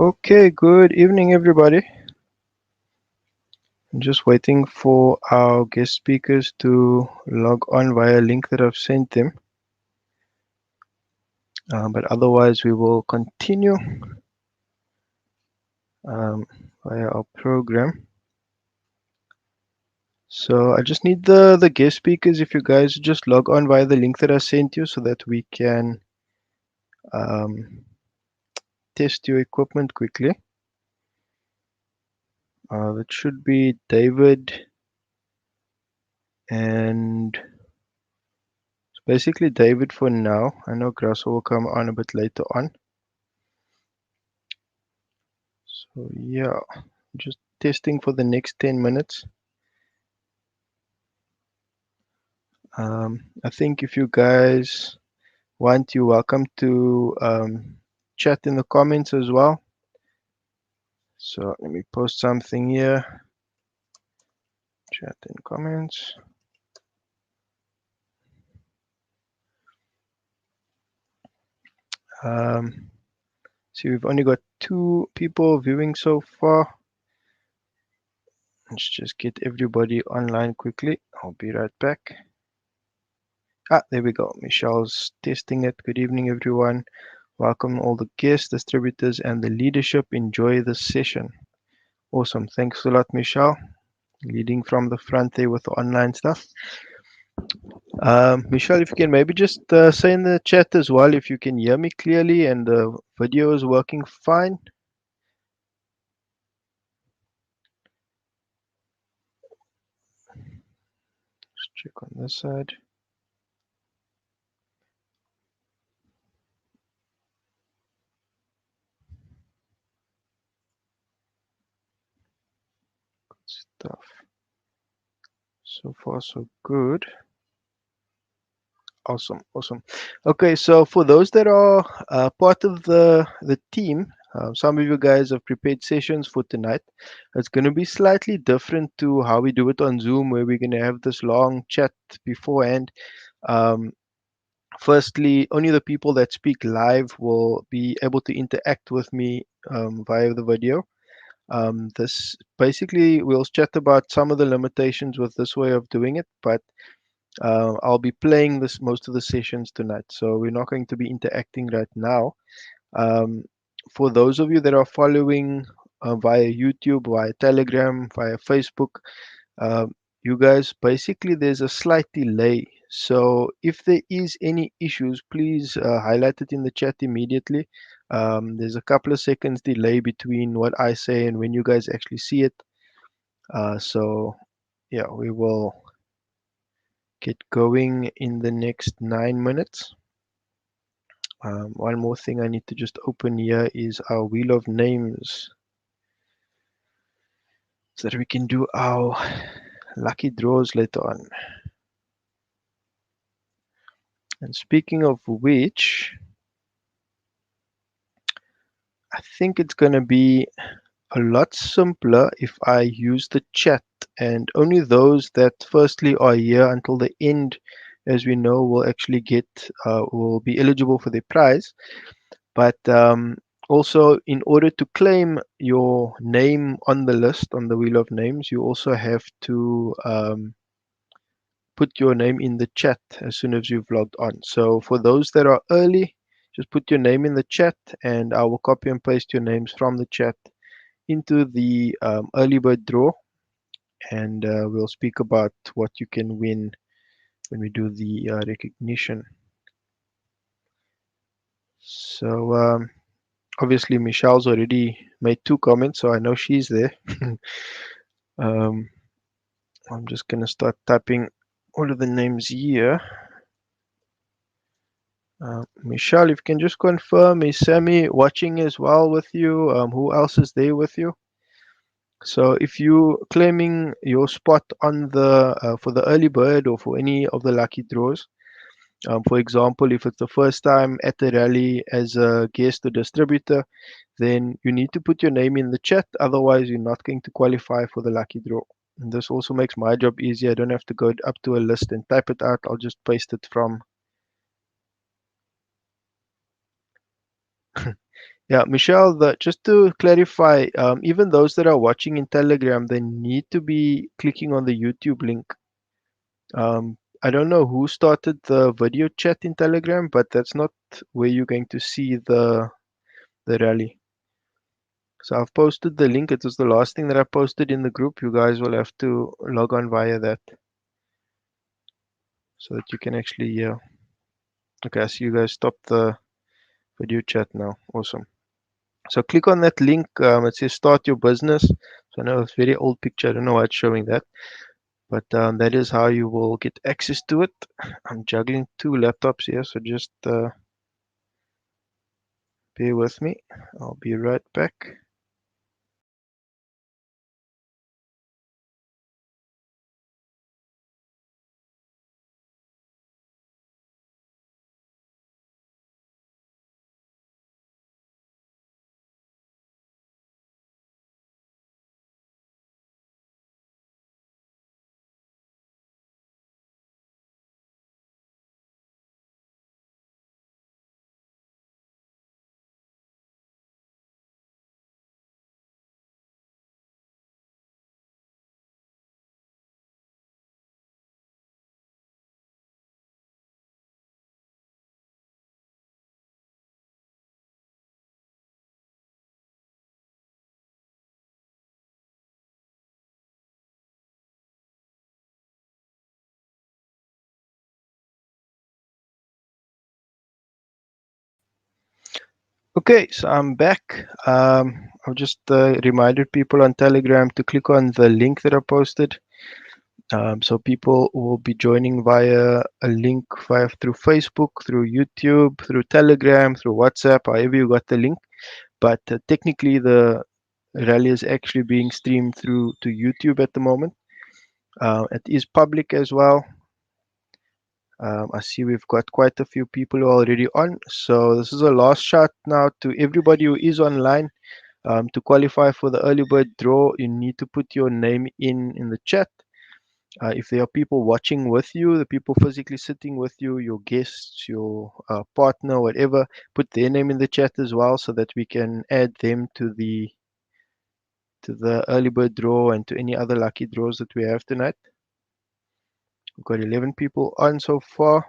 Okay, good evening, everybody. I'm just waiting for our guest speakers to log on via a link that I've sent them. But otherwise, we will continue um, via our program. So I just need the guest speakers. If you guys just log on via the link that I sent you, so that we can um, test your equipment quickly. That should be David and basically David for now. I know Grasso will come on a bit later on. So yeah, just testing for the next 10 minutes. I think if you guys want, you're welcome to chat in the comments as well. So let me post something here. Chat in comments. See, we've only got 2 people viewing so far. Let's just get everybody online quickly. I'll be right back. There we go. Michelle's testing it. Good evening, everyone. Welcome all the guests, distributors, and the leadership. Enjoy this session. Awesome. Thanks a lot, Michelle. Leading from the front there with the online stuff. Michelle, if you can maybe just say in the chat as well if you can hear me clearly and the video is working fine. Let's check on this side. Good stuff. So far, so good. Awesome, awesome. Okay, so for those that are part of the team, some of you guys have prepared sessions for tonight. It's going to be slightly different to how we do it on Zoom, where we're going to have this long chat beforehand. Um, Firstly, only the people that speak live will be able to interact with me via the video. This basically we'll chat about some of the limitations with this way of doing it, but I'll be playing this most of the sessions tonight, so we're not going to be interacting right now. Um, for those of you that are following via YouTube, via Telegram, via Facebook, uh, you guys, basically there's a slight delay. So if there is any issues, please highlight it in the chat immediately. There's a couple of seconds delay between what I say and when you guys actually see it. So yeah, we will get going in the next 9 minutes. One more thing I need to just open here is our wheel of names so that we can do our lucky draws later on. And speaking of which, I think it's going to be a lot simpler if I use the chat, and only those that firstly are here until the end, as we know, will actually will be eligible for the prize. But also, in order to claim your name on the list, on the wheel of names, you also have to put your name in the chat as soon as you've logged on. So for those that are early, just put your name in the chat and I will copy and paste your names from the chat into the early bird draw, and we'll speak about what you can win when we do the recognition. So obviously Michelle's already made 2 comments, so I know she's there. um, I'm just gonna start typing all of the names here. Michelle, if you can just confirm, is Sammy watching as well with you? Who else is there with you? So if you claiming your spot on the for the early bird or for any of the lucky draws, for example, if it's the first time at the rally as a guest or distributor, then you need to put your name in the chat. Otherwise, you're not going to qualify for the lucky draw. And this also makes my job easier. I don't have to go up to a list and type it out. I'll just paste it from Yeah, Michelle, just to clarify, even those that are watching in Telegram, they need to be clicking on the YouTube link. I don't know who started the video chat in Telegram, but that's not where you're going to see the rally. So I've posted the link. It was the last thing that I posted in the group. You guys will have to log on via that so that you can actually hear. Okay, I see you guys stop the video chat now. Awesome. So click on that link. It says start your business. So I know it's a very old picture. I don't know why it's showing that, but that is how you will get access to it. I'm juggling two laptops here, so just bear with me. I'll be right back. Okay, so I'm back. I've just reminded people on Telegram to click on the link that I posted. So people will be joining via a link through Facebook, through YouTube, through Telegram, through WhatsApp, however you got the link. But technically, the rally is actually being streamed through to YouTube at the moment. It is public as well. I see we've got quite a few people already on. So this is a last shot now to everybody who is online. To qualify for the early bird draw, you need to put your name in the chat. If there are people watching with you, the people physically sitting with you, your guests, your partner, whatever, put their name in the chat as well so that we can add them to the early bird draw and to any other lucky draws that we have tonight. We've got 11 people on so far.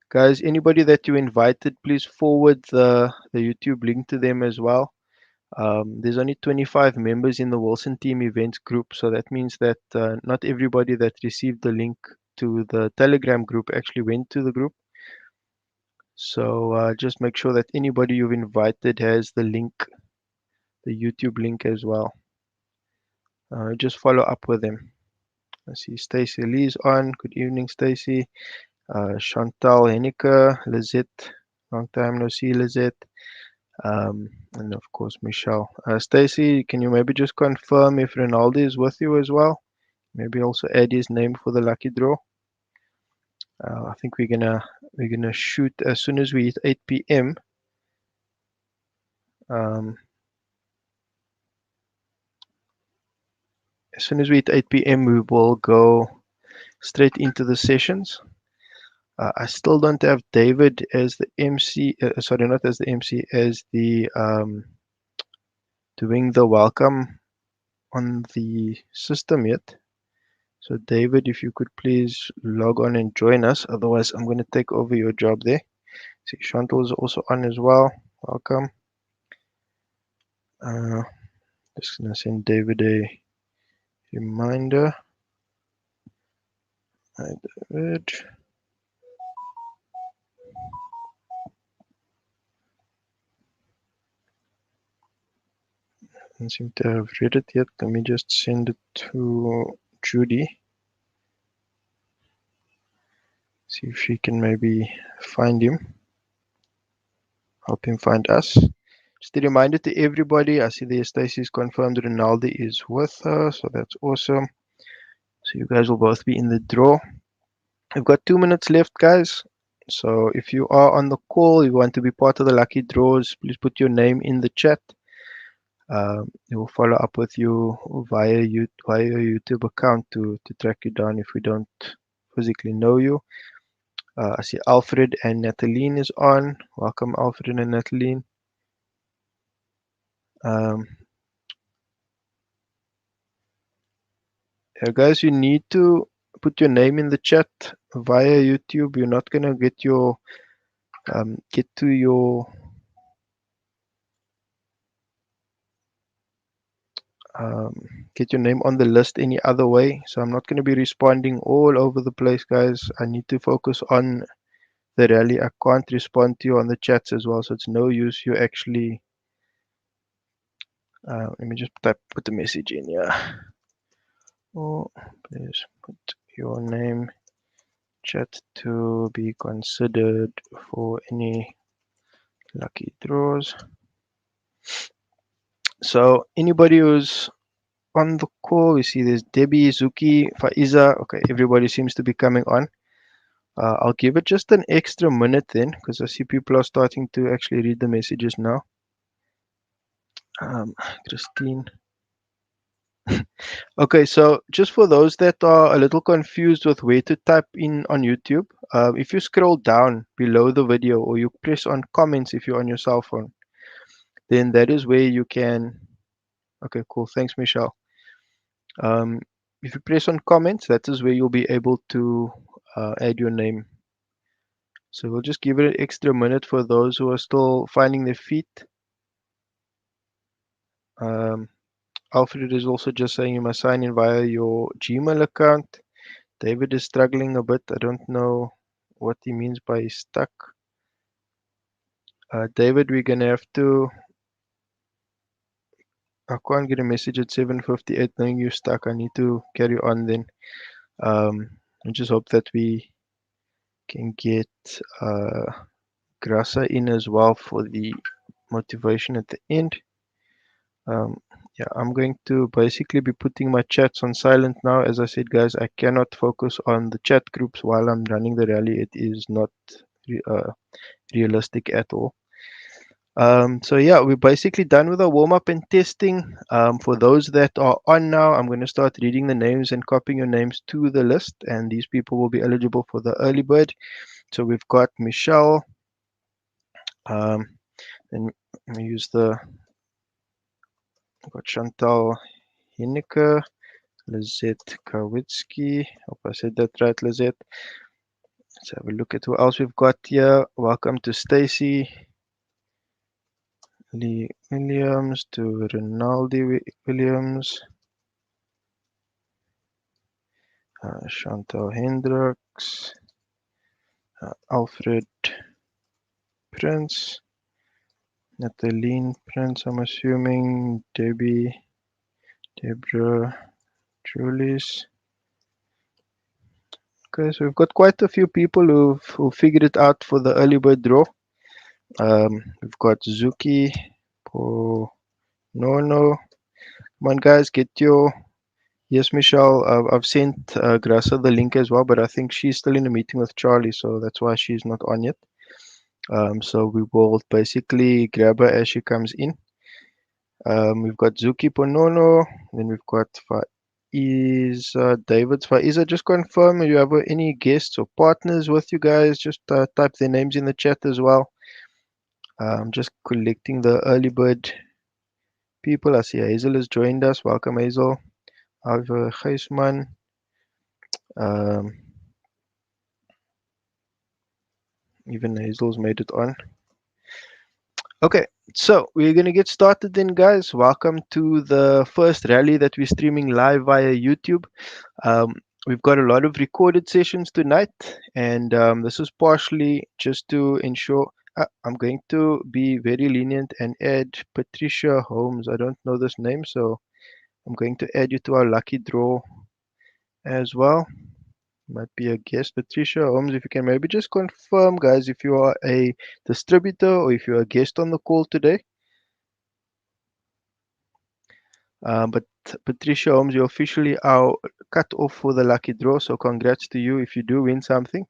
Guys, anybody that you invited, please forward the YouTube link to them as well. There's only 25 members in the Wilson Team Events group, so that means that not everybody that received the link to the Telegram group actually went to the group. So just make sure that anybody you've invited has the link, the YouTube link as well. Just follow up with them. I see Stacy Lee's on. Good evening, Stacy. Chantal Henneke, Lizette. Long time no see, Lizette. And of course, Michelle. Stacy, can you maybe just confirm if Rinaldi is with you as well? Maybe also add his name for the lucky draw. I think we're gonna shoot as soon as we hit 8 p.m. Um, as soon as we hit 8 p.m., we will go straight into the sessions. I still don't have David as the MC. Sorry, not as the MC, as the doing the welcome on the system yet. So David, if you could please log on and join us. Otherwise, I'm going to take over your job there. See, Chantal is also on as well. Welcome. Just going to send David a reminder. Hi, David. Don't seem to have read it yet. Let me just send it to Judy. See if she can maybe find him. Help him find us. Just a reminder to everybody. I see there Stacey's confirmed Rinaldi is with her, so that's awesome. So you guys will both be in the draw. We've got 2 minutes left, guys. So if you are on the call, you want to be part of the lucky draws, please put your name in the chat. We will follow up with you via your YouTube account to track you down if we don't physically know you. I see Alfred and Natalie is on. Welcome, Alfred and Natalie. Um, guys, you need to put your name in the chat via YouTube. You're not gonna get to your um, get your name on the list any other way. So I'm not going to be responding all over the place, guys. I need to focus on the rally. I can't respond to you on the chats as well, so it's no use you actually. Let me just put the message in here. Oh, please put your name chat to be considered for any lucky draws. So anybody who's on the call, we see there's Debbie, Zuki, Faiza. Okay, everybody seems to be coming on. I'll give it just an extra minute then, because I see people are starting to actually read the messages now. Christine. Okay, so just for those that are a little confused with where to type in on YouTube, if you scroll down below the video or you press on comments if you're on your cell phone, then that is where you can. Okay, cool. Thanks, Michelle. If you press on comments, that is where you'll be able to add your name. So we'll just give it an extra minute for those who are still finding their feet. Alfred is also just saying you must sign in via your Gmail account. David is struggling a bit. I don't know what he means by stuck. David, we're gonna have to. I can't get a message at 7:58 knowing you're stuck. I need to carry on then. I just hope that we can get Grasa in as well for the motivation at the end. Yeah, I'm going to basically be putting my chats on silent now. As I said, guys, I cannot focus on the chat groups while I'm running the rally. It is not realistic at all. So yeah, we're basically done with our warm-up and testing. For those that are on now, I'm going to start reading the names and copying your names to the list, and these people will be eligible for the early bird. So we've got Michelle, and let me use I've got Chantal Hinneke, Lizette Kawitsky. Hope I said that right, Lizette. Let's have a look at who else we've got here. Welcome to Stacy, Lee Williams, to Rinaldi Williams, Chantal Hendricks, Alfred Prince, Natalie Prince, I'm assuming, Debbie, Deborah, Julius. Okay, so we've got quite a few people who figured it out for the early bird draw. We've got Zuki, Ponono. Come on, guys, get your. Yes, Michelle. I've sent Grasa the link as well, but I think she's still in a meeting with Charlie, so that's why she's not on yet. So we will basically grab her as she comes in. We've got Zuki Ponono, then we've got Faiza Davids. Faiza, just confirm if you have any guests or partners with you guys. Just type their names in the chat as well. I'm just collecting the early bird people. I see Hazel has joined us. Welcome, Hazel. Alva Geisman. Even Hazel's made it on. Okay, so we're going to get started then, guys. Welcome to the first rally that we're streaming live via YouTube. We've got a lot of recorded sessions tonight, and this is partially just to ensure. I'm going to be very lenient and add Patricia Holmes. I don't know this name, so I'm going to add you to our lucky draw as well. Might be a guest. Patricia Holmes, if you can maybe just confirm, guys, if you are a distributor or if you're a guest on the call today. But Patricia Holmes, you're officially our cut off for the lucky draw, so congrats to you if you do win something.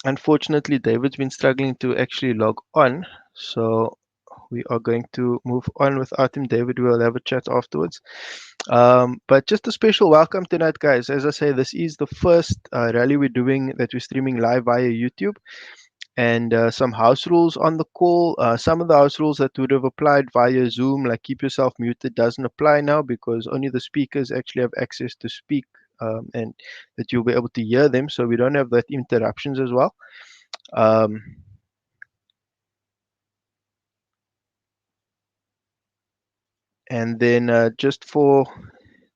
Unfortunately, David's been struggling to actually log on, so we are going to move on without him. David, we'll have a chat afterwards. But just a special welcome tonight, guys. As I say, this is the first rally we're doing that we're streaming live via YouTube. And some house rules on the call. Some of the house rules that would have applied via Zoom, like keep yourself muted, doesn't apply now because only the speakers actually have access to speak, and that you'll be able to hear them. So we don't have that interruptions as well. Um, and then just for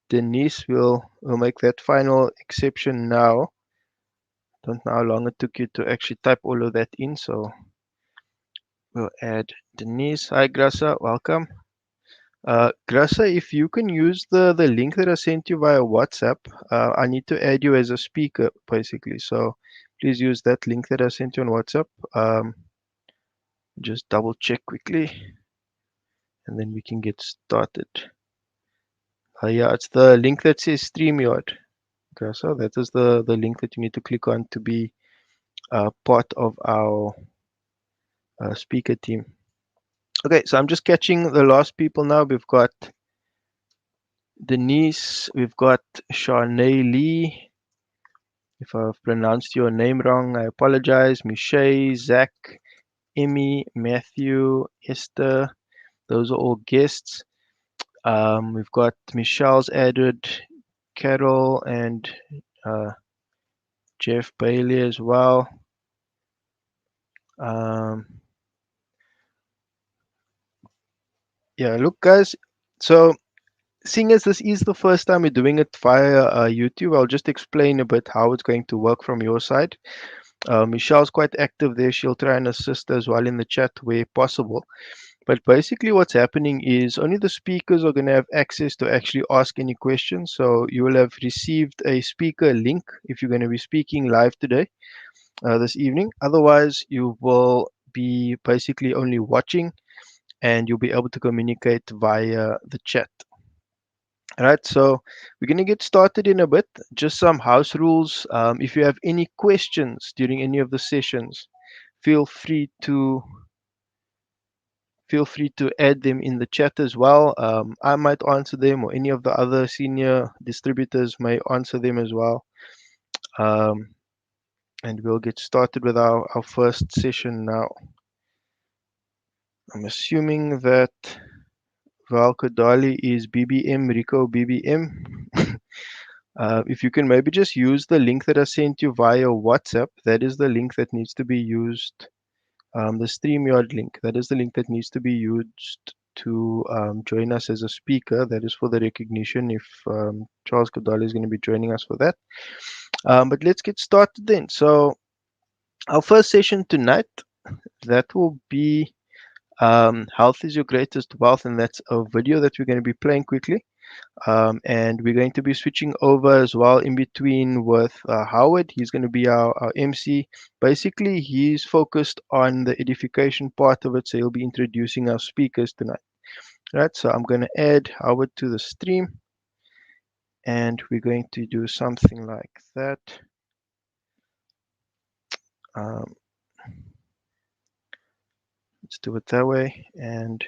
Denise, we'll make that final exception now. Don't know how long it took you to actually type all of that in, so we'll add Denise. Hi, Grasa, welcome. Grasa, if you can use the link that I sent you via WhatsApp, I need to add you as a speaker, basically. So please use that link that I sent you on WhatsApp. Just double check quickly, and then we can get started. Yeah, it's the link that says StreamYard. Grasa, that is the link that you need to click on to be part of our speaker team. Okay, so I'm just catching the last people now. We've got Denise, we've got Shanae Lee. If I've pronounced your name wrong, I apologize. Michelle, Zach, Emmy, Matthew, Esther, those are all guests. We've got Michelle's added, Carol, and uh, Jeff Bailey as well. Um, yeah, look, guys. So, seeing as this is the first time we're doing it via YouTube, I'll just explain a bit how it's going to work from your side. Michelle's quite active there. She'll try and assist as well in the chat where possible. But basically, what's happening is only the speakers are going to have access to actually ask any questions. So you will have received a speaker link if you're going to be speaking live today, this evening. Otherwise, you will be basically only watching and you'll be able to communicate via the chat. All right, so we're going to get started in a bit. Just some house rules. If you have any questions during any of the sessions, feel free to add them in the chat as well. I might answer them, or any of the other senior distributors may answer them as well. Um, and we'll get started with our first session now. I'm assuming that Val Kodali is BBM, Rico BBM. If you can maybe just use the link that I sent you via WhatsApp, that is the link that needs to be used. The StreamYard link, that is the link that needs to be used to join us as a speaker. That is for the recognition if Charles Kodali is going to be joining us for that. But let's get started then. So our first session tonight, that will be Health is Your Greatest Wealth, and that's a video that we're going to be playing quickly. And we're going to be switching over as well in between with Howard. He's going to be our MC. Basically, he's focused on the edification part of it, so he'll be introducing our speakers tonight. Right, so I'm going to add Howard to the stream, and we're going to do something like that. Um, let's do it that way, and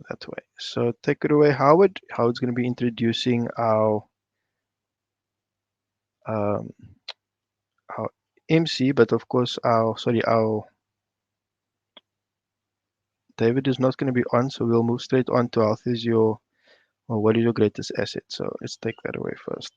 that way. So take it away, Howard. Howard's going to be introducing um, our MC, but of course our David is not going to be on, so we'll move straight on to health is your, or what is your greatest asset. So let's take that away first.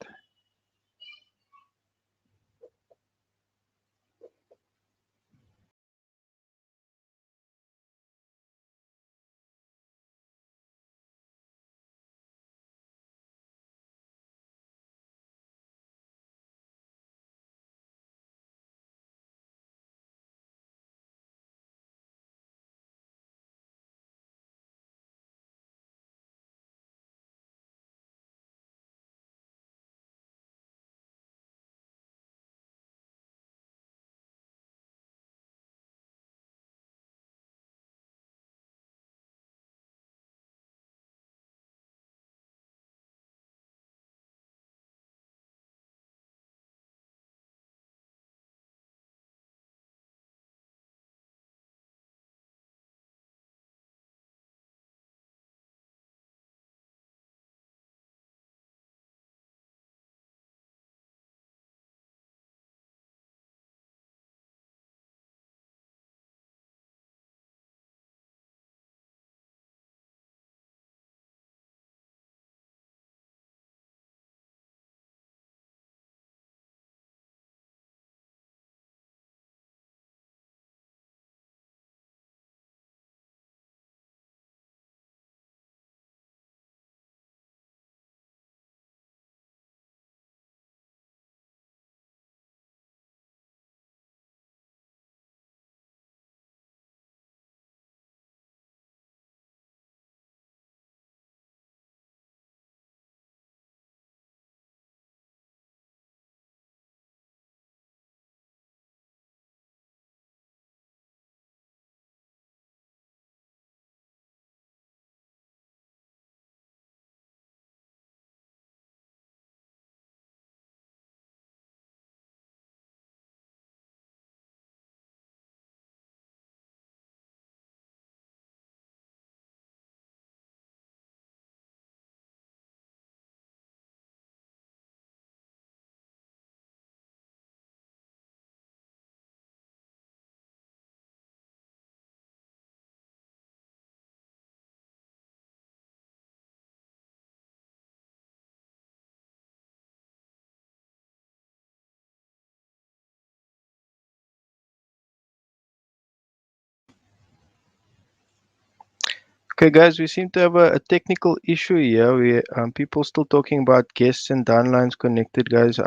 Okay, guys, we seem to have a technical issue here. People still talking about guests and downlines connected, guys.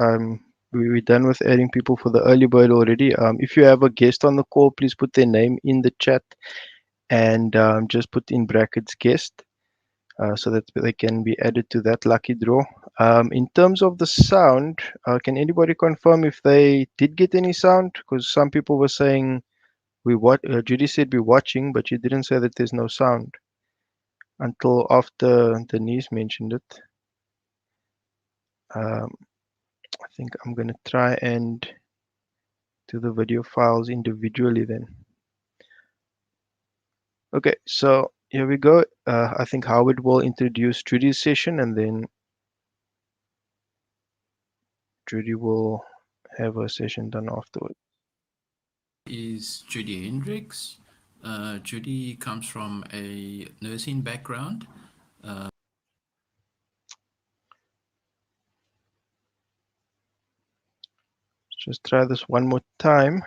We're done with adding people for the early bird already. If you have a guest on the call, please put their name in the chat and just put in brackets guest, so that they can be added to that lucky draw. In terms of the sound, can anybody confirm if they did get any sound? Because some people were saying Judy said we're watching, but she didn't say that there's no sound until after Denise mentioned it. I think I'm going to try and do the video files individually then. Okay, so here we go. I think Howard will introduce Judy's session, and then Judy will have a session done afterwards. Is Judy Hendricks. Judy comes from a nursing background. Let's just try this one more time.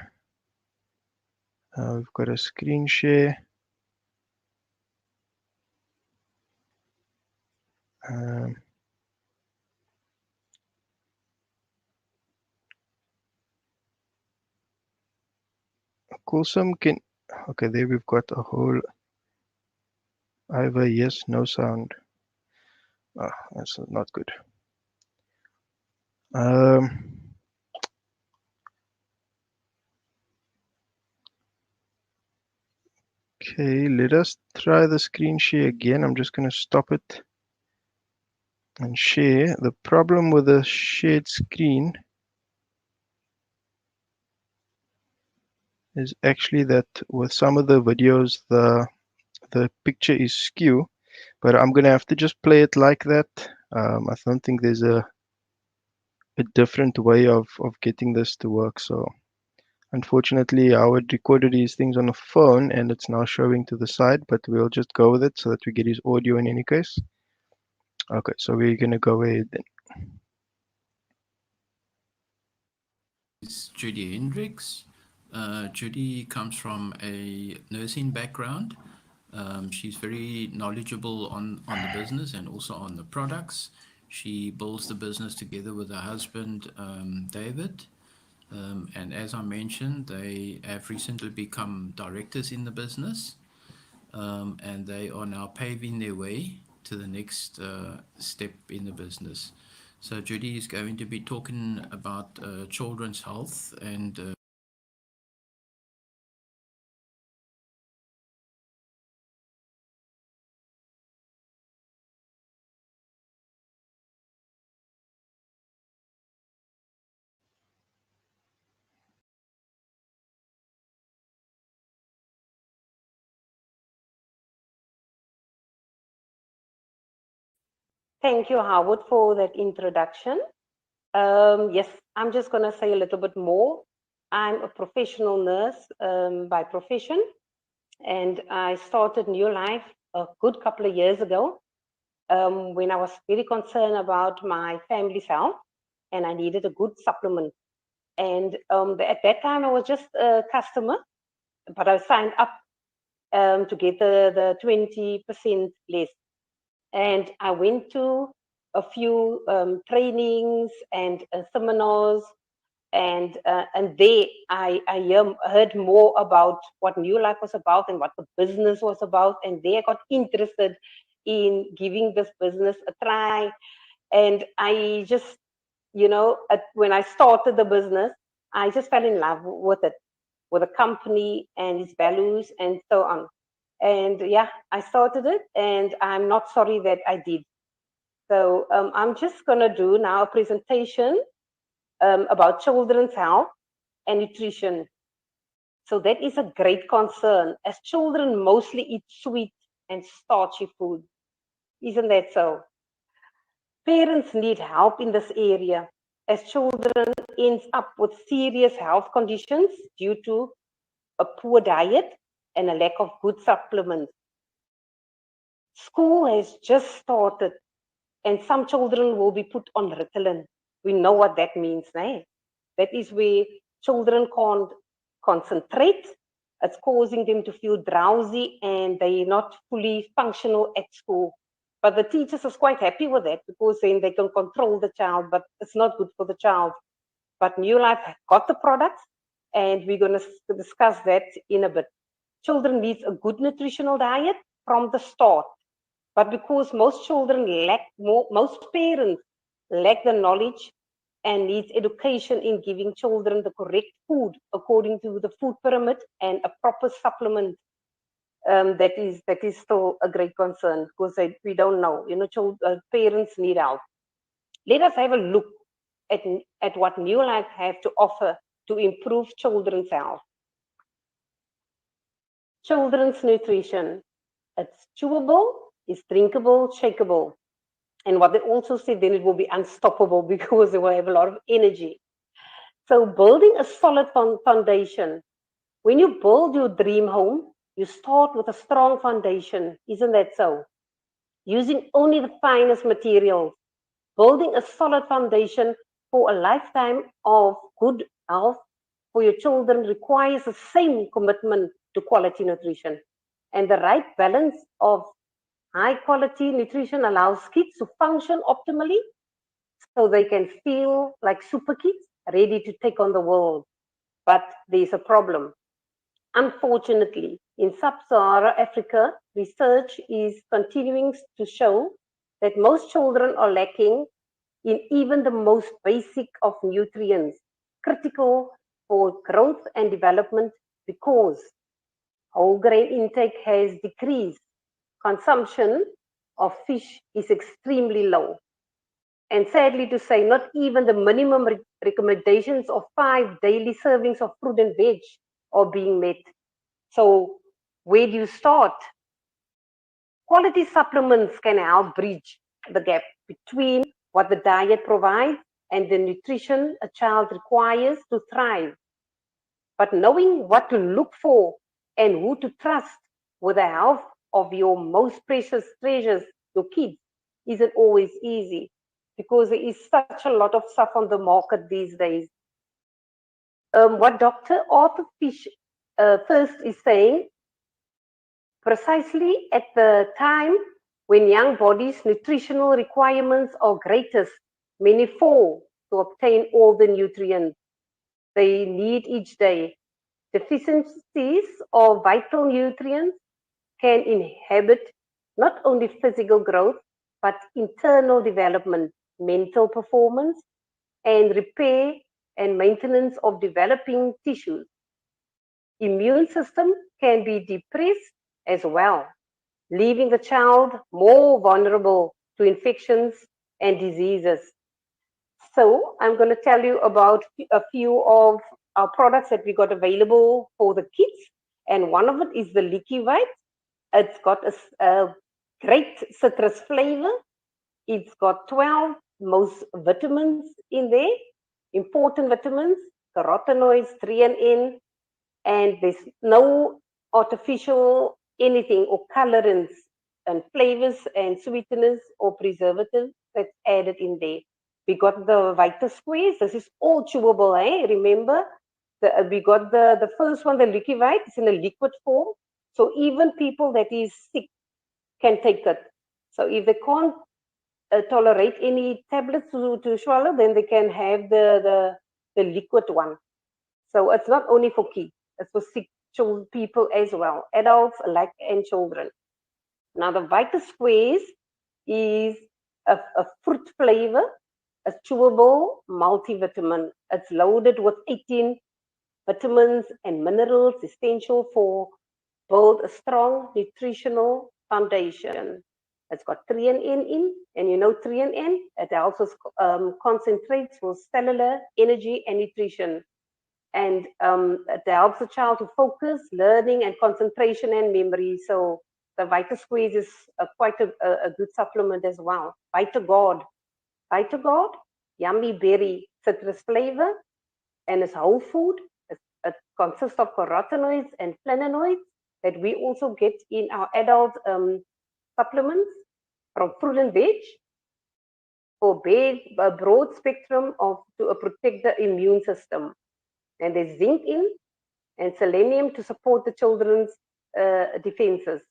We've got a screen share. Um, Coulson can. Okay, there we've got a whole. Either yes, no sound. Ah, that's not good. Um, okay, let us try the screen share again. I'm just going to stop it and share. The problem with the shared screen is actually that with some of the videos, the picture is skew, but I'm going to have to just play it like that. I don't think there's a different way of getting this to work. So unfortunately, I would recorded these things on a phone and it's now showing to the side, but we'll just go with it so that we get his audio in any case. Okay, so we're going to go ahead then. Is Judy Hendricks. Judy comes from a nursing background. She's very knowledgeable on the business and also on the products. She builds the business together with her husband, David. And as I mentioned, they have recently become directors in the business, and they are now paving their way to the next step in the business. So Judy is going to be talking about children's health and Thank you, Howard, for that introduction. Yes, I'm just going to say a little bit more. I'm a professional nurse by profession, and I started New Life a good couple of years ago when I was very concerned about my family's health and I needed a good supplement. And at that time, I was just a customer, but I signed up to get the 20% less. And I went to a few trainings and seminars, and there I heard more about what New Life was about and what the business was about, and there I got interested in giving this business a try. And I just, when I started the business, I just fell in love with it, with the company and its values and so on. And yeah, I started it, and I'm not sorry that I did. So I'm just going to do now a presentation about children's health and nutrition. So that is a great concern, as children mostly eat sweet and starchy food. Isn't that so? Parents need help in this area, as children ends up with serious health conditions due to a poor diet and a lack of good supplements. School has just started, and some children will be put on Ritalin. We know what that means, right? That is where children can't concentrate, It's causing them to feel drowsy and they're not fully functional at school. But the teachers is quite happy with that because then they can control the child, but it's not good for the child. But New Life got the products, and we're going to discuss that in a bit. Children need a good nutritional diet from the start, but because most children lack, most parents lack the knowledge and needs education in giving children the correct food according to the food pyramid and a proper supplement, that is still a great concern because we don't know. Parents need help. Let us have a look at, at what New Life have to offer to improve children's health. Children's nutrition. It's chewable, it's drinkable, shakeable. And what they also said, then it will be unstoppable because they will have a lot of energy. So building a solid foundation. When you build your dream home, you start with a strong foundation. Isn't that so? Using only the finest materials, building a solid foundation for a lifetime of good health for your children requires the same commitment to quality nutrition. And the right balance of high quality nutrition allows kids to function optimally so they can feel like super kids ready to take on the world. But there's a problem. Unfortunately, in sub-Saharan Africa, research is continuing to show that most children are lacking in even the most basic of nutrients critical for growth and development because whole grain intake has decreased. Consumption of fish is extremely low. And sadly to say, not even the minimum recommendations of 5 daily servings of fruit and veg are being met. So, where do you start? Quality supplements can help bridge the gap between what the diet provides and the nutrition a child requires to thrive. But knowing what to look for and who to trust with the health of your most precious treasures, your kids, isn't always easy because there is such a lot of stuff on the market these days. What Dr. Arthur Fish first is saying, precisely at the time when young bodies' nutritional requirements are greatest, many fall to obtain all the nutrients they need each day. Deficiencies of vital nutrients can inhibit not only physical growth, but internal development, mental performance, and repair and maintenance of developing tissues. Immune system can be depressed as well, leaving the child more vulnerable to infections and diseases. So I'm going to tell you about a few of our products that we got available for the kids. And one of it is the Leaky White. It's got a great citrus flavor. It's got 12 most vitamins in there, important vitamins, carotenoids, 3 and there's no artificial anything or colorants and flavors and sweeteners or preservatives that's added in there. We got the Vita Squeeze. This is all chewable, eh? Remember, we got the first one, the Licky White. It's in a liquid form, so even people that is sick can take it. So if they can't tolerate any tablets to swallow, then they can have the liquid one. So it's not only for kids; it's for sick people as well, adults alike and children. Now the Vita Squeeze is a fruit flavor, a chewable multivitamin. It's loaded with 18 vitamins and minerals essential for build a strong nutritional foundation. It's got 3N in, and you know 3N, it helps us concentrate for cellular energy and nutrition. And it helps the child to focus, learning, and concentration and memory. So the Vita Squeeze is quite a good supplement as well. Vita God, yummy berry citrus flavor, and it's whole food. It consists of carotenoids and flavonoids that we also get in our adult supplements from fruit and veg for a broad spectrum of to protect the immune system. And there's zinc in, and selenium to support the children's defenses.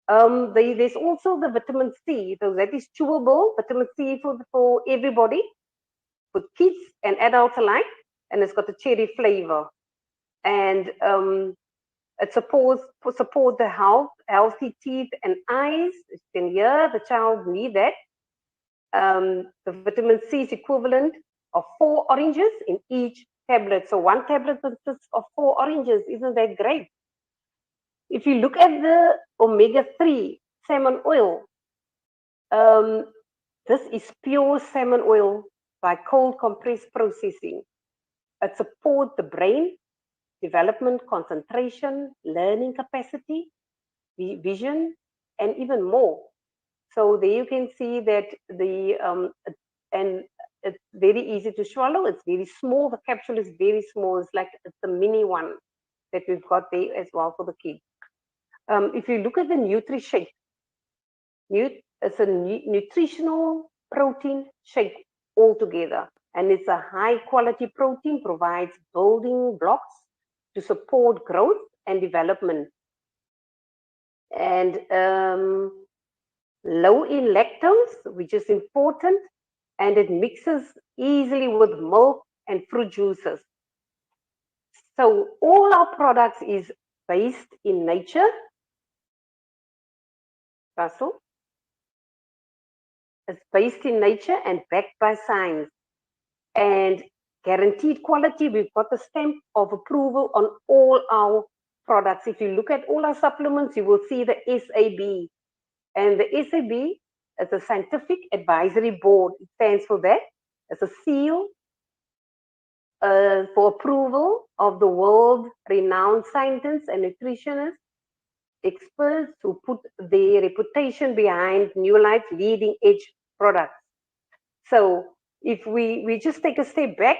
There's also the vitamin C, so that is chewable vitamin C for everybody, for kids and adults alike, and it's got a cherry flavor. And it support the healthy teeth and eyes. You can hear the child need that. The vitamin C is equivalent of 4 oranges in each tablet. So one tablet consists of 4 oranges. Isn't that great? If you look at the omega-3 salmon oil, um, this is pure salmon oil by cold compressed processing. It supports the brain development, concentration, learning capacity, vision, and even more. So there you can see that and it's very easy to swallow. It's very small. The capsule is very small. It's a mini one that we've got there as well for the kids. If you look at the NutriShake, it's a nutritional protein shake altogether, and it's a high quality protein, provides building blocks to support growth and development, and low in lactose, which is important, and it mixes easily with milk and fruit juices. So all our products is based in nature, Russell. It's based in nature and backed by science. And guaranteed quality, we've got the stamp of approval on all our products. If you look at all our supplements, you will see the SAB. And the SAB is a Scientific Advisory Board. It stands for that. It's a seal for approval of the world-renowned scientists and nutritionists, experts who put their reputation behind New Life's leading-edge products. So if we just take a step back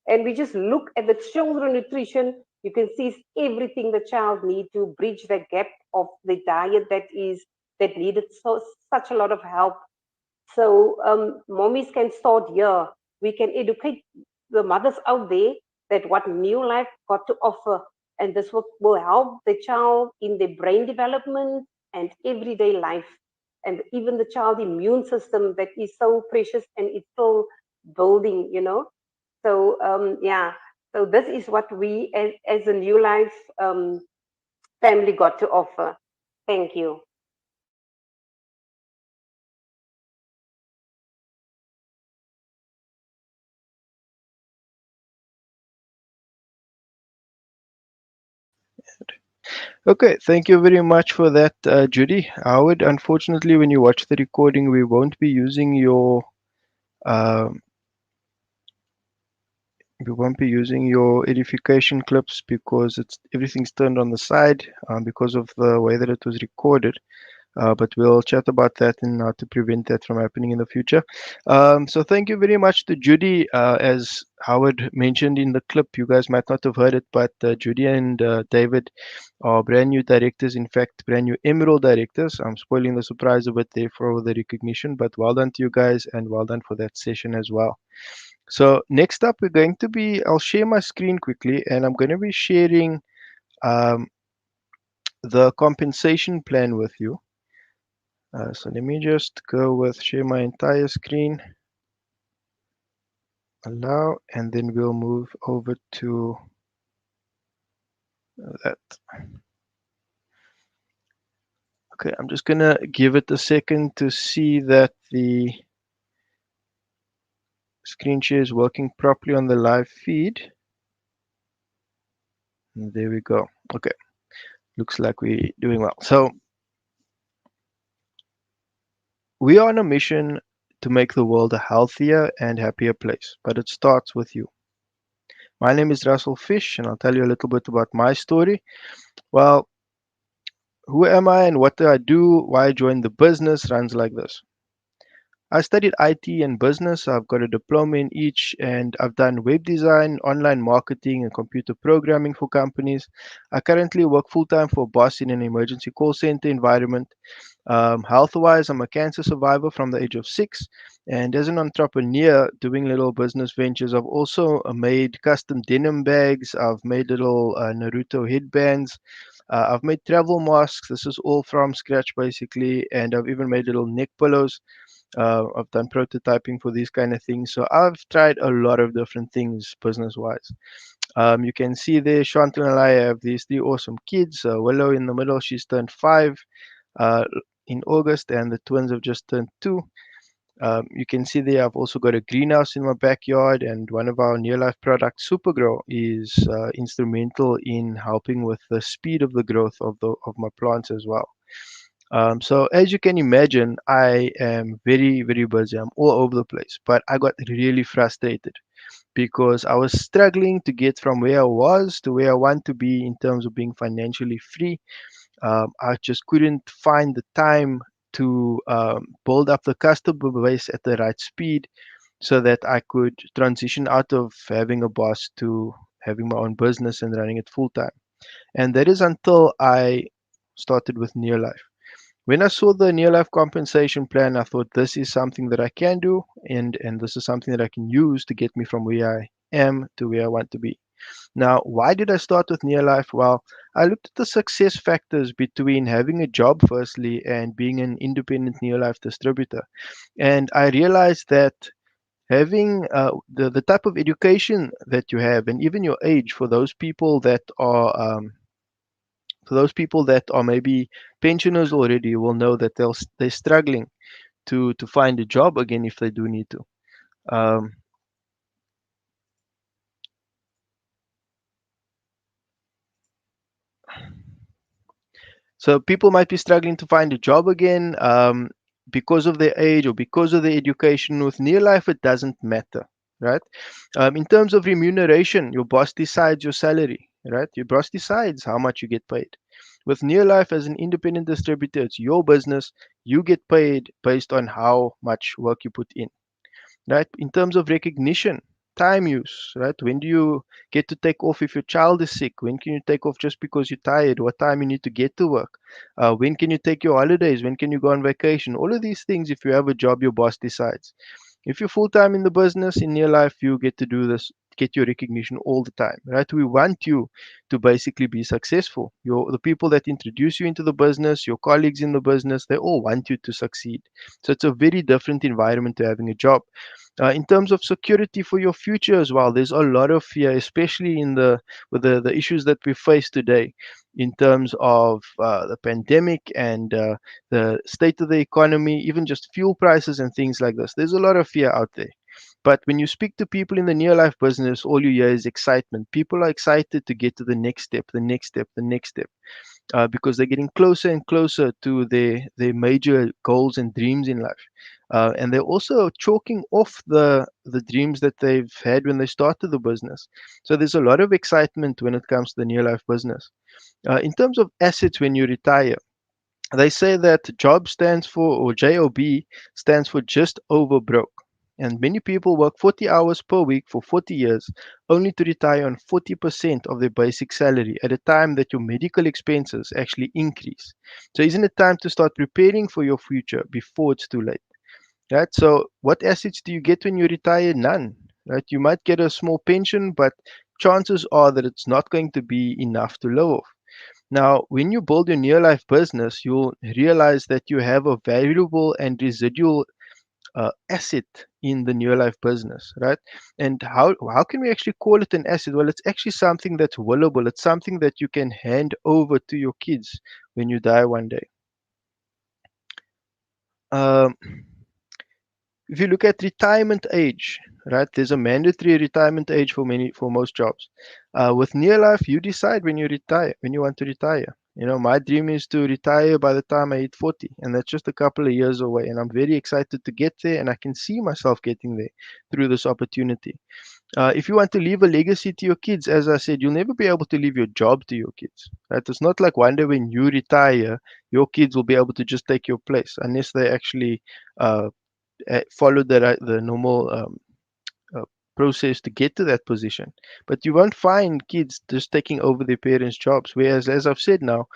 and we just look at the children nutrition, you can see everything the child needs to bridge that gap of the diet that needed such a lot of help. So mommies can start here. We can educate the mothers out there that what New Life got to offer, and this will help the child in their brain development and everyday life, and even the child immune system that is so precious and it's still building. So yeah, so this is what we as a New Life family got to offer. Thank you. Okay, thank you very much for that, Judy. Howard, unfortunately, when you watch the recording, we won't be using um, your edification clips because it's everything's turned on the side because of the way that it was recorded. But we'll chat about that and how to prevent that from happening in the future. So thank you very much to Judy. As Howard mentioned in the clip, you guys might not have heard it, but Judy and David are brand new directors. In fact, brand new Emerald directors. I'm spoiling the surprise a bit there for the recognition, but well done to you guys and well done for that session as well. So next up, I'll share my screen quickly, and I'm going to be sharing um, the compensation plan with you. So let me just go with share my entire screen, allow, and then we'll move over to that. Okay, I'm just gonna give it a second to see that the screen share is working properly on the live feed. And there we go. Okay, looks like we're doing well. So we are on a mission to make the world a healthier and happier place, but it starts with you. My name is Russell Fish, and I'll tell you a little bit about my story. Well, who am I and what do I do? Why I joined the business runs like this. I studied IT and business. I've got a diploma in each, and I've done web design, online marketing, and computer programming for companies. I currently work full time for a boss in an emergency call center environment. Health-wise, I'm a cancer survivor from the age of 6, and as an entrepreneur doing little business ventures, I've also made custom denim bags. I've made little Naruto headbands. I've made travel masks. This is all from scratch basically, and I've even made little neck pillows. I've done prototyping for these kind of things. So I've tried a lot of different things business-wise. You can see there, Chantal and I have these three awesome kids. Willow in the middle, she's turned 5 uh, in August, and the twins have just turned 2. You can see there I've also got a greenhouse in my backyard, and one of our near life products, Supergrow, is instrumental in helping with the speed of the growth of my plants as well. So as you can imagine, I am very, very busy. I'm all over the place, but I got really frustrated because I was struggling to get from where I was to where I want to be in terms of being financially free. I just couldn't find the time to build up the customer base at the right speed so that I could transition out of having a boss to having my own business and running it full time. And that is until I started with Near Life. When I saw the near life compensation plan, I thought this is something that I can do, and this is something that I can use to get me from where I am to where I want to be. Now, why did I start with near life? Well, I looked at the success factors between having a job firstly and being an independent near life distributor. And I realized that having the type of education that you have and even your age for those people that are maybe pensioners already will know that they're struggling to find a job again if they do need to. Um, so people might be struggling to find a job again because of their age or because of their education. With near life, it doesn't matter, right? In terms of remuneration, your boss decides your salary, right? Your boss decides how much you get paid. With near life as an independent distributor, it's your business. You get paid based on how much work you put in, right? In terms of recognition, time use, right? When do you get to take off if your child is sick? When can you take off just because you're tired? What time you need to get to work? When can you take your holidays? When can you go on vacation? All of these things, if you have a job, your boss decides. If you're full time in the business in your life, you get to do this, get your recognition all the time, right? We want you to basically be successful. The people that introduce you into the business, your colleagues in the business, they all want you to succeed. So it's a very different environment to having a job. In terms of security for your future as well, there's a lot of fear, especially in the with the issues that we face today, in terms of the pandemic and the state of the economy, even just fuel prices and things like this. There's a lot of fear out there. But when you speak to people in the near life business, all you hear is excitement. People are excited to get to the next step, the next step, the next step because they're getting closer and closer to their major goals and dreams in life. And they're also chalking off the dreams that they've had when they started the business. So there's a lot of excitement when it comes to the near life business. In terms of assets when you retire, they say that job stands for, or job stands for just over broke. And many people work 40 hours per week for 40 years only to retire on 40% of their basic salary at a time that your medical expenses actually increase. So isn't it time to start preparing for your future before it's too late? Right? So what assets do you get when you retire? None. Right? You might get a small pension, but chances are that it's not going to be enough to live off. Now, when you build your near life business, you'll realize that you have a valuable and residual asset in the near life business, right? And how can we actually call it an asset? Well, it's actually something that's willable. It's something that you can hand over to your kids when you die one day. Um, if you look at retirement age, right, there's a mandatory retirement age for most jobs. With near life, you decide when you retire, when you want to retire. You know, my dream is to retire by the time I hit 40, and that's just a couple of years away. And I'm very excited to get there, and I can see myself getting there through this opportunity. If you want to leave a legacy to your kids, as I said, you'll never be able to leave your job to your kids. Right? It's not like one day when you retire, your kids will be able to just take your place unless they actually uh, follow the normal uh, process to get to that position. But you won't find kids just taking over their parents' jobs. Whereas, as I've said now,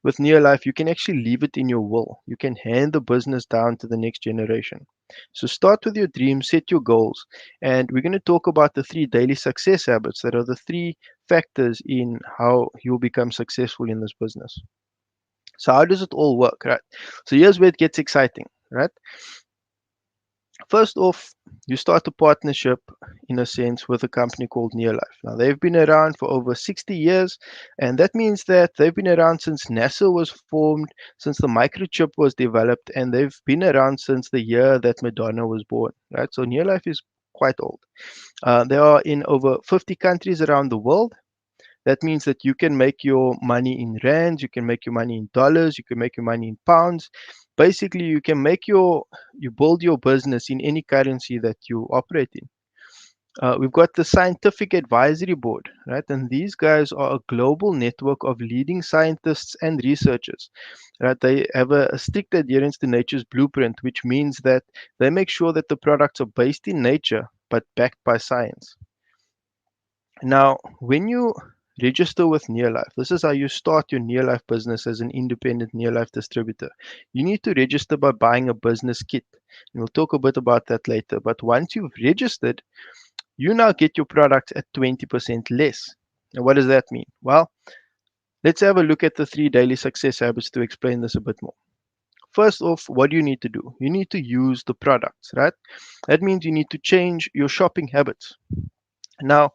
With near life, you can actually leave it in your will. You can hand the business down to the next generation. So start with your dreams, set your goals, and we're going to talk about the three daily success habits that are the three factors in how you'll become successful in this business. So how does it all work, right? So here's where it gets exciting, right? First off, you start a partnership in a sense with a company called Nearlife. Now, they've been around for over 60 years, and that means that they've been around since NASA was formed, since the microchip was developed, and they've been around since the year that Madonna was born, right? So, Nearlife is quite old. They are in over 50 countries around the world. That means that you can make your money in rands, you can make your money in dollars, you can make your money in pounds. Basically, you build your business in any currency that you operate in. We've got the Scientific Advisory Board, right? And these guys are a global network of leading scientists and researchers, right? They have a strict adherence to nature's blueprint, which means that they make sure that the products are based in nature but backed by science. Now, when you register with Nearlife, this is how you start your Nearlife business as an independent Nearlife distributor. You need to register by buying a business kit. And we'll talk a bit about that later. But once you've registered, you now get your products at 20% less. Now, what does that mean? Well, let's have a look at the three daily success habits to explain this a bit more. First off, what do you need to do? You need to use the products, right? That means you need to change your shopping habits. Now,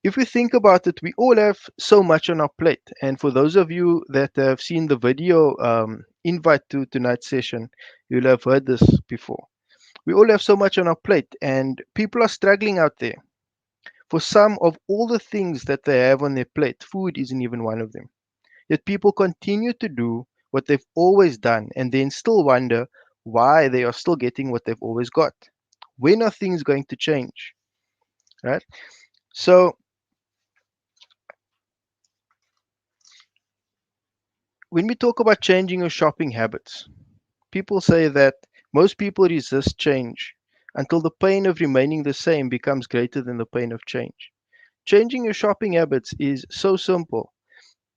if we think about it, we all have so much on our plate. And for those of you that have seen the video invite to tonight's session, you'll have heard this before. We all have so much on our plate, and people are struggling out there. For some of all the things that they have on their plate, food isn't even one of them. Yet people continue to do what they've always done and then still wonder why they are still getting what they've always got. When are things going to change? Right? So when we talk about changing your shopping habits, people say that most people resist change until the pain of remaining the same becomes greater than the pain of change. Changing your shopping habits is so simple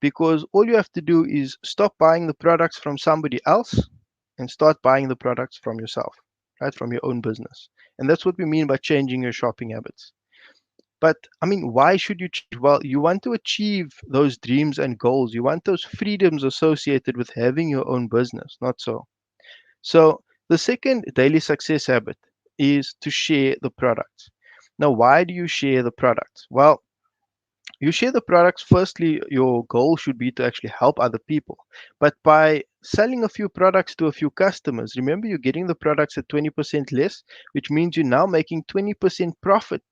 because all you have to do is stop buying the products from somebody else and start buying the products from yourself, right? From your own business. And that's what we mean by changing your shopping habits. But I mean, why should you change? Well, you want to achieve those dreams and goals. You want those freedoms associated with having your own business, not so. So the second daily success habit is to share the products. Now, why do you share the products? Well, you share the products. Firstly, your goal should be to actually help other people. But by selling a few products to a few customers, remember you're getting the products at 20% less, which means you're now making 20% profit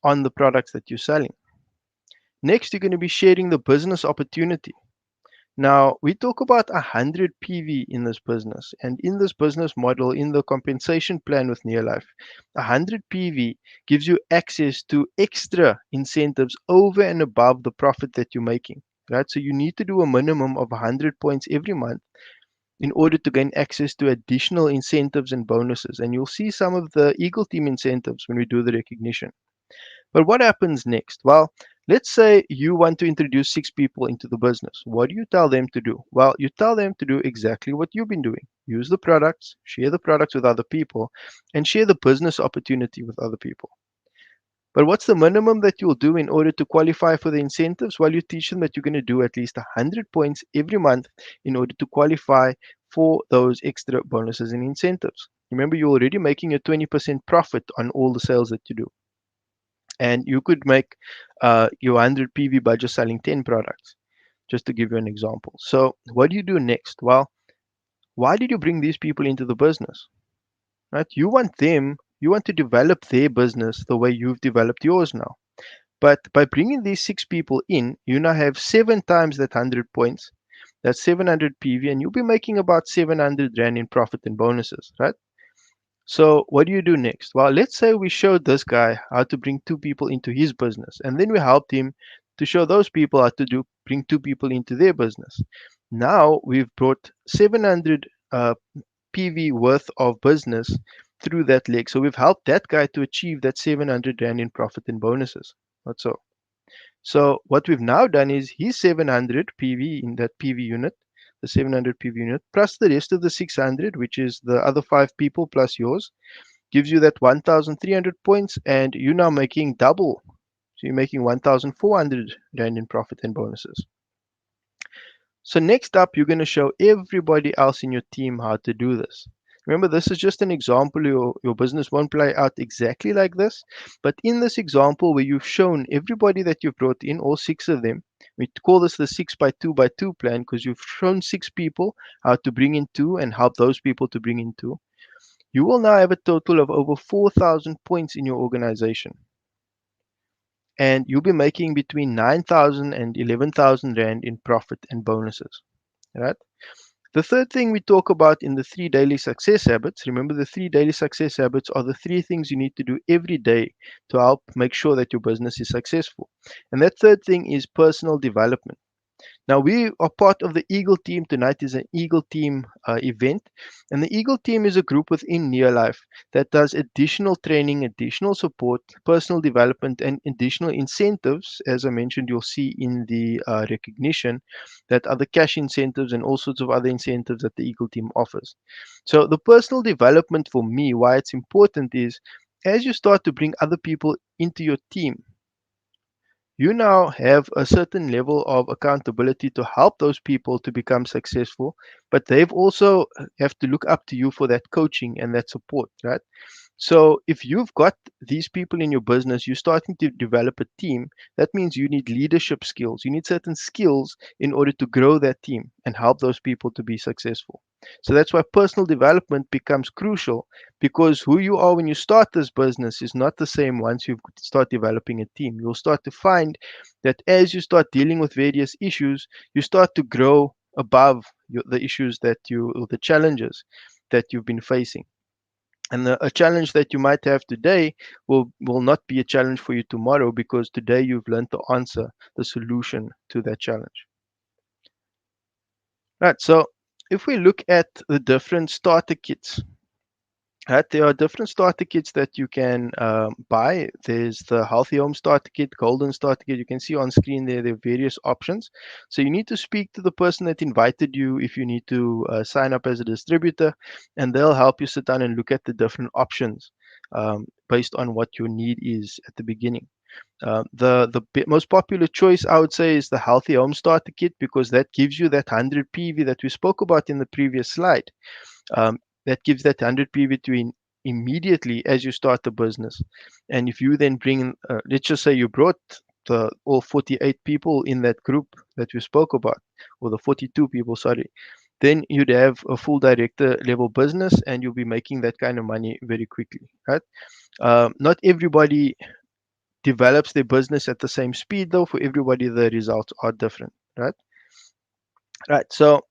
on the products that you're selling. Next, you're going to be sharing the business opportunity. Now, we talk about 100 PV in this business, and in this business model, in the compensation plan with Nearlife, 100 PV gives you access to extra incentives over and above the profit that you're making. Right? So you need to do a minimum of 100 points every month in order to gain access to additional incentives and bonuses. And you'll see some of the Eagle Team incentives when we do the recognition. But what happens next? Well, let's say you want to introduce six people into the business. What do you tell them to do? Well, you tell them to do exactly what you've been doing. Use the products, share the products with other people, and share the business opportunity with other people. But what's the minimum that you'll do in order to qualify for the incentives? Well, you teach them that you're going to do at least 100 points every month in order to qualify for those extra bonuses and incentives. Remember, you're already making a 20% profit on all the sales that you do, and you could make your 100 PV by just selling 10 products, just to give you an example. So what do you do next? Well, why did you bring these people into the business? Right? You want to develop their business the way you've developed yours now. But by bringing these six people in, you now have seven times that 100 points. That's 700 PV, and you'll be making about 700 Rand in profit and bonuses, right? So what do you do next? Well, let's say we showed this guy how to bring two people into his business, and then we helped him to show those people how to bring two people into their business. Now we've brought 700 PV worth of business through that leg. So we've helped that guy to achieve that 700 Rand in profit and bonuses. Not so. So what we've now done is his 700 PV in that PV unit, the 700 PV unit, plus the rest of the 600, which is the other five people plus yours, gives you that 1,300 points, and you're now making double. So you're making 1,400 Rand in profit and bonuses. So next up, you're going to show everybody else in your team how to do this. Remember, this is just an example. Your business won't play out exactly like this. But in this example where you've shown everybody that you've brought in, all six of them, we call this the 6 by 2 plan because you've shown six people how to bring in two and help those people to bring in two. You will now have a total of over 4,000 points in your organization. And you'll be making between 9,000 and 11,000 Rand in profit and bonuses. Right? The third thing we talk about in the 3 daily success habits, remember the 3 daily success habits are the three things you need to do every day to help make sure that your business is successful. And that third thing is personal development. Now, we are part of the Eagle team. Tonight is an Eagle team event. And the Eagle team is a group within Neolife that does additional training, additional support, personal development, and additional incentives. As I mentioned, you'll see in the recognition that other cash incentives and all sorts of other incentives that the Eagle team offers. So, the personal development for me, why it's important is as you start to bring other people into your team, you now have a certain level of accountability to help those people to become successful, but they've also have to look up to you for that coaching and that support, right? So if you've got these people in your business, you're starting to develop a team. That means you need leadership skills. You need certain skills in order to grow that team and help those people to be successful. So that's why personal development becomes crucial, because who you are when you start this business is not the same once you start developing a team. You'll start to find that as you start dealing with various issues, you start to grow above the issues that or the challenges that you've been facing. And a challenge that you might have today will not be a challenge for you tomorrow, because today you've learned the answer, the solution to that challenge. Right. So if we look at the different starter kits, right, there are different starter kits that you can buy. There's the Healthy Home Starter Kit, Golden Starter Kit. You can see on screen there are various options. So you need to speak to the person that invited you if you need to sign up as a distributor, and they'll help you sit down and look at the different options based on what your need is at the beginning. The most popular choice, I would say, is the Healthy Home Starter Kit, because that gives you that 100 PV that we spoke about in the previous slide. Um, that gives that 100 PV to immediately as you start the business. And if you then bring, let's just say you brought all 48 people in that group that we spoke about, or the 42 people, sorry, then you'd have a full director level business and you'll be making that kind of money very quickly, right? Not everybody develops their business at the same speed, though. For everybody, the results are different, right? Right. So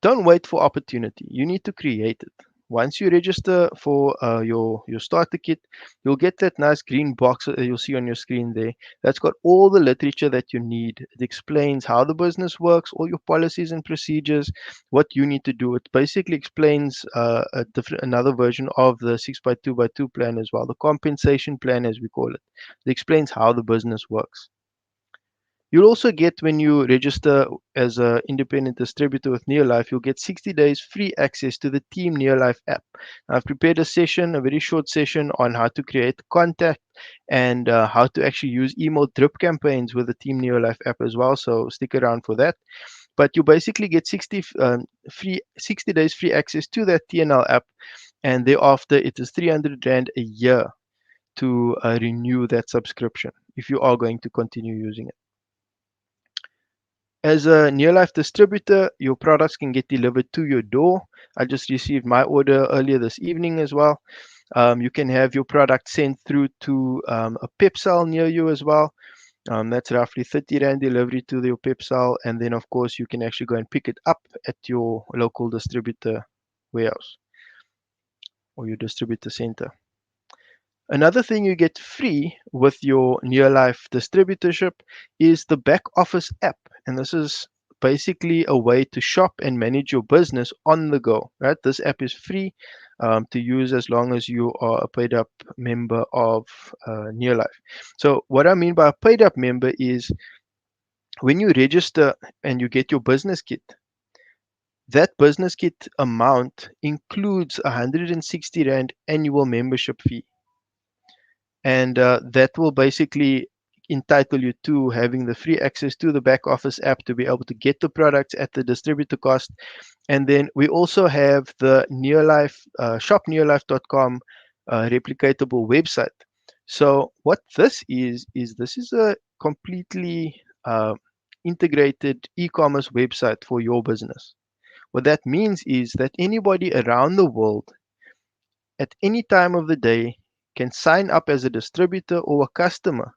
don't wait for opportunity. You need to create it. Once you register for your starter kit, you'll get that nice green box you'll see on your screen there. That's got all the literature that you need. It explains how the business works, all your policies and procedures, what you need to do. It basically explains another version of the 6 by 2 plan as well, the compensation plan as we call it. It explains how the business works. You'll also get, when you register as an independent distributor with Neolife, you'll get 60 days free access to the Team Neolife app. I've prepared a session, a very short session, on how to create contact and how to actually use email drip campaigns with the Team Neolife app as well. So stick around for that. But you basically get 60 days free access to that TNL app, and thereafter it is 300 Rand a year to renew that subscription if you are going to continue using it. As a Neolife distributor, your products can get delivered to your door. I just received my order earlier this evening as well. You can have your product sent through to a pep cell near you as well. That's roughly 30 Rand delivery to your pep cell. And then, of course, you can actually go and pick it up at your local distributor warehouse or your distributor center. Another thing you get free with your Neolife distributorship is the back office app. And this is basically a way to shop and manage your business on the go. Right, this app is free to use as long as you are a paid up member of Neolife. So what I mean by a paid up member is when you register and you get your business kit, that business kit amount includes 160 Rand annual membership fee. And that will basically entitle you to having the free access to the back office app to be able to get the products at the distributor cost. And then we also have the Neolife shopneolife.com replicatable website. So what this is a completely integrated e-commerce website for your business. What that means is that anybody around the world at any time of the day can sign up as a distributor or a customer,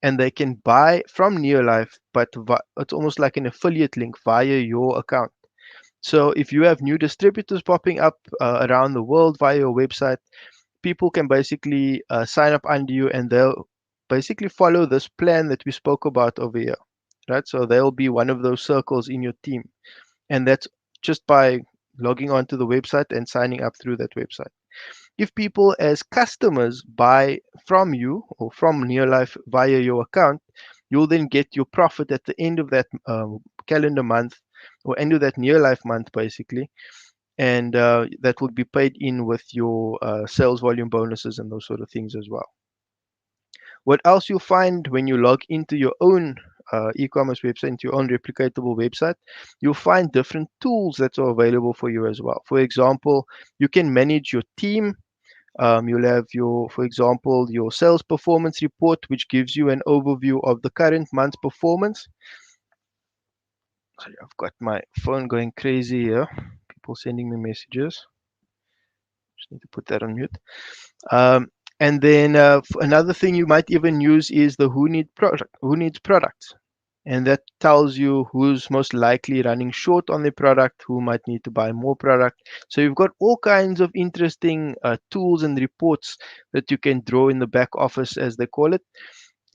and they can buy from Neolife, but it's almost like an affiliate link via your account. So if you have new distributors popping up around the world via your website, people can basically sign up under you, and they'll basically follow this plan that we spoke about over here, right? So they'll be one of those circles in your team, and that's just by logging onto the website and signing up through that website. If people as customers buy from you or from Neolife via your account, you'll then get your profit at the end of that calendar month or end of that Neolife month, basically. And that will be paid in with your sales volume bonuses and those sort of things as well. What else you'll find when you log into your own e-commerce website, into your own replicatable website, you'll find different tools that are available for you as well. For example, you can manage your team. You'll have your, for example, your sales performance report, which gives you an overview of the current month's performance. Sorry, I've got my phone going crazy here. People sending me messages. Just need to put that on mute. Um, and then another thing you might even use is the who needs products, and that tells you who's most likely running short on their product, who might need to buy more product. So you've got all kinds of interesting tools and reports that you can draw in the back office, as they call it,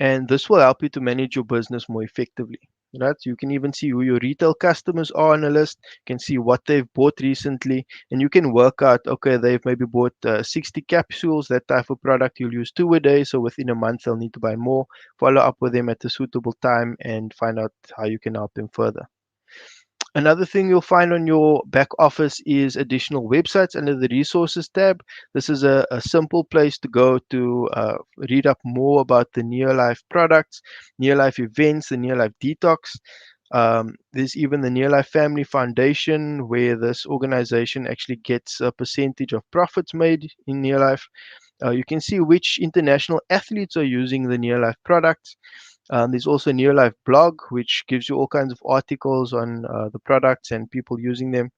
and this will help you to manage your business more effectively. Right? So you can even see who your retail customers are on a list. You can see what they've bought recently, and you can work out, okay, they've maybe bought 60 capsules, that type of product. You'll use 2 a day, so within a month they'll need to buy more. Follow up with them at a suitable time and find out how you can help them further. Another thing you'll find on your back office is additional websites under the resources tab. This is a simple place to go to read up more about the Neolife products, Neolife events, the Neolife detox. There's even the Neolife Family Foundation, where this organization actually gets a percentage of profits made in Neolife. You can see which international athletes are using the Neolife products. There's also a Neolife blog, which gives you all kinds of articles on the products and people using them.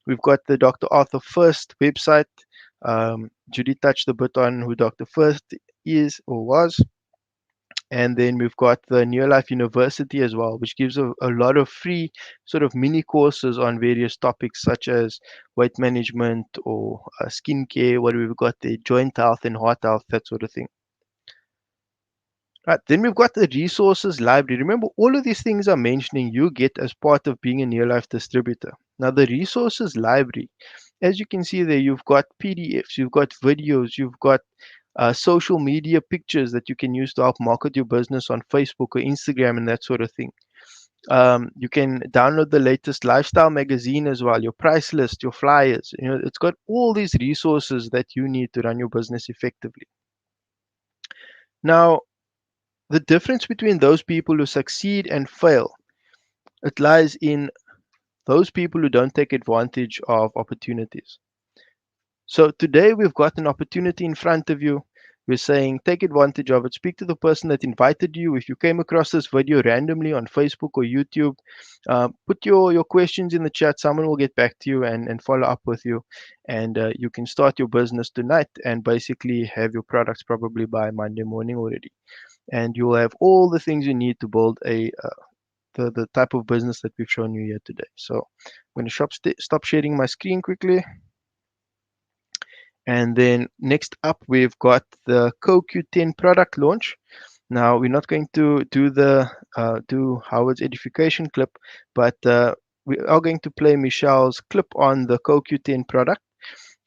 We've got the Dr. Arthur First website. Judy touched a bit on who Dr. First is or was. And then we've got the Neolife University as well, which gives a lot of free sort of mini courses on various topics such as weight management or skincare. What we've got there, joint health and heart health, that sort of thing. Right, then we've got the resources library. Remember, all of these things I'm mentioning you get as part of being a Neolife distributor. Now, the resources library, as you can see there, you've got PDFs, you've got videos, you've got social media pictures that you can use to help market your business on Facebook or Instagram and that sort of thing. You can download the latest lifestyle magazine as well, your price list, your flyers. You know, it's got all these resources that you need to run your business effectively. Now, the difference between those people who succeed and fail, it lies in those people who don't take advantage of opportunities. So today we've got an opportunity in front of you. We're saying take advantage of it. Speak to the person that invited you. If you came across this video randomly on Facebook or YouTube, put your questions in the chat. Someone will get back to you and follow up with you. And you can start your business tonight and basically have your products probably by Monday morning already. And you'll have all the things you need to build the type of business that we've shown you here today. So I'm going to stop sharing my screen quickly. And then next up, we've got the CoQ10 product launch. Now we're not going to do Howard's education clip, but we are going to play Michelle's clip on the CoQ10 product.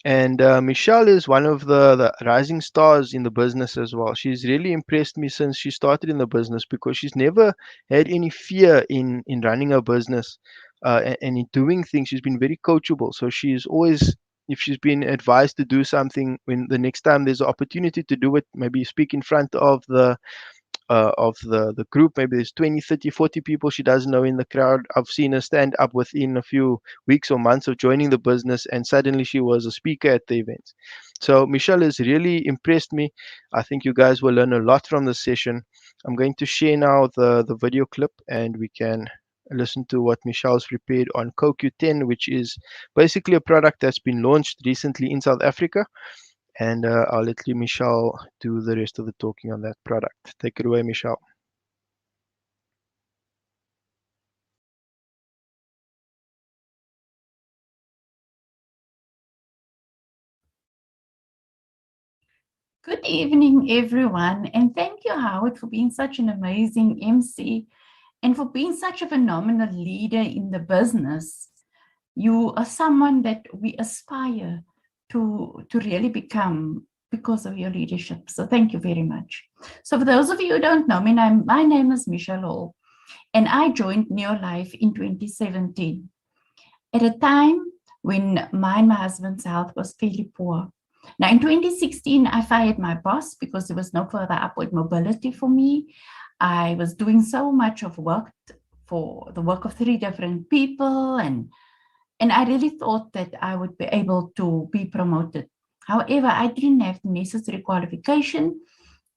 And Michelle is one of the rising stars in the business as well. She's really impressed me since she started in the business because she's never had any fear in running a business and in doing things. She's been very coachable. So she's always, if she's been advised to do something, when the next time there's an opportunity to do it, maybe speak in front of the group. Maybe there's 20, 30, 40 people she doesn't know in the crowd. I've seen her stand up within a few weeks or months of joining the business, and suddenly she was a speaker at the events. So Michelle has really impressed me. I think you guys will learn a lot from this session. I'm going to share now the video clip, and we can listen to what Michelle's prepared on CoQ10, which is basically a product that's been launched recently in South Africa. And I'll let you, Michelle, do the rest of the talking on that product. Take it away, Michelle. Good evening, everyone, and thank you, Howard, for being such an amazing MC and for being such a phenomenal leader in the business. You are someone that we aspire to really become because of your leadership. So thank you very much. So for those of you who don't know me, my name is Michelle Hall, and I joined Neolife in 2017 at a time when my husband's health was fairly poor. Now, in 2016, I fired my boss because there was no further upward mobility for me. I was doing so much of work for the work of 3 different people, and I really thought that I would be able to be promoted. However, I didn't have the necessary qualification,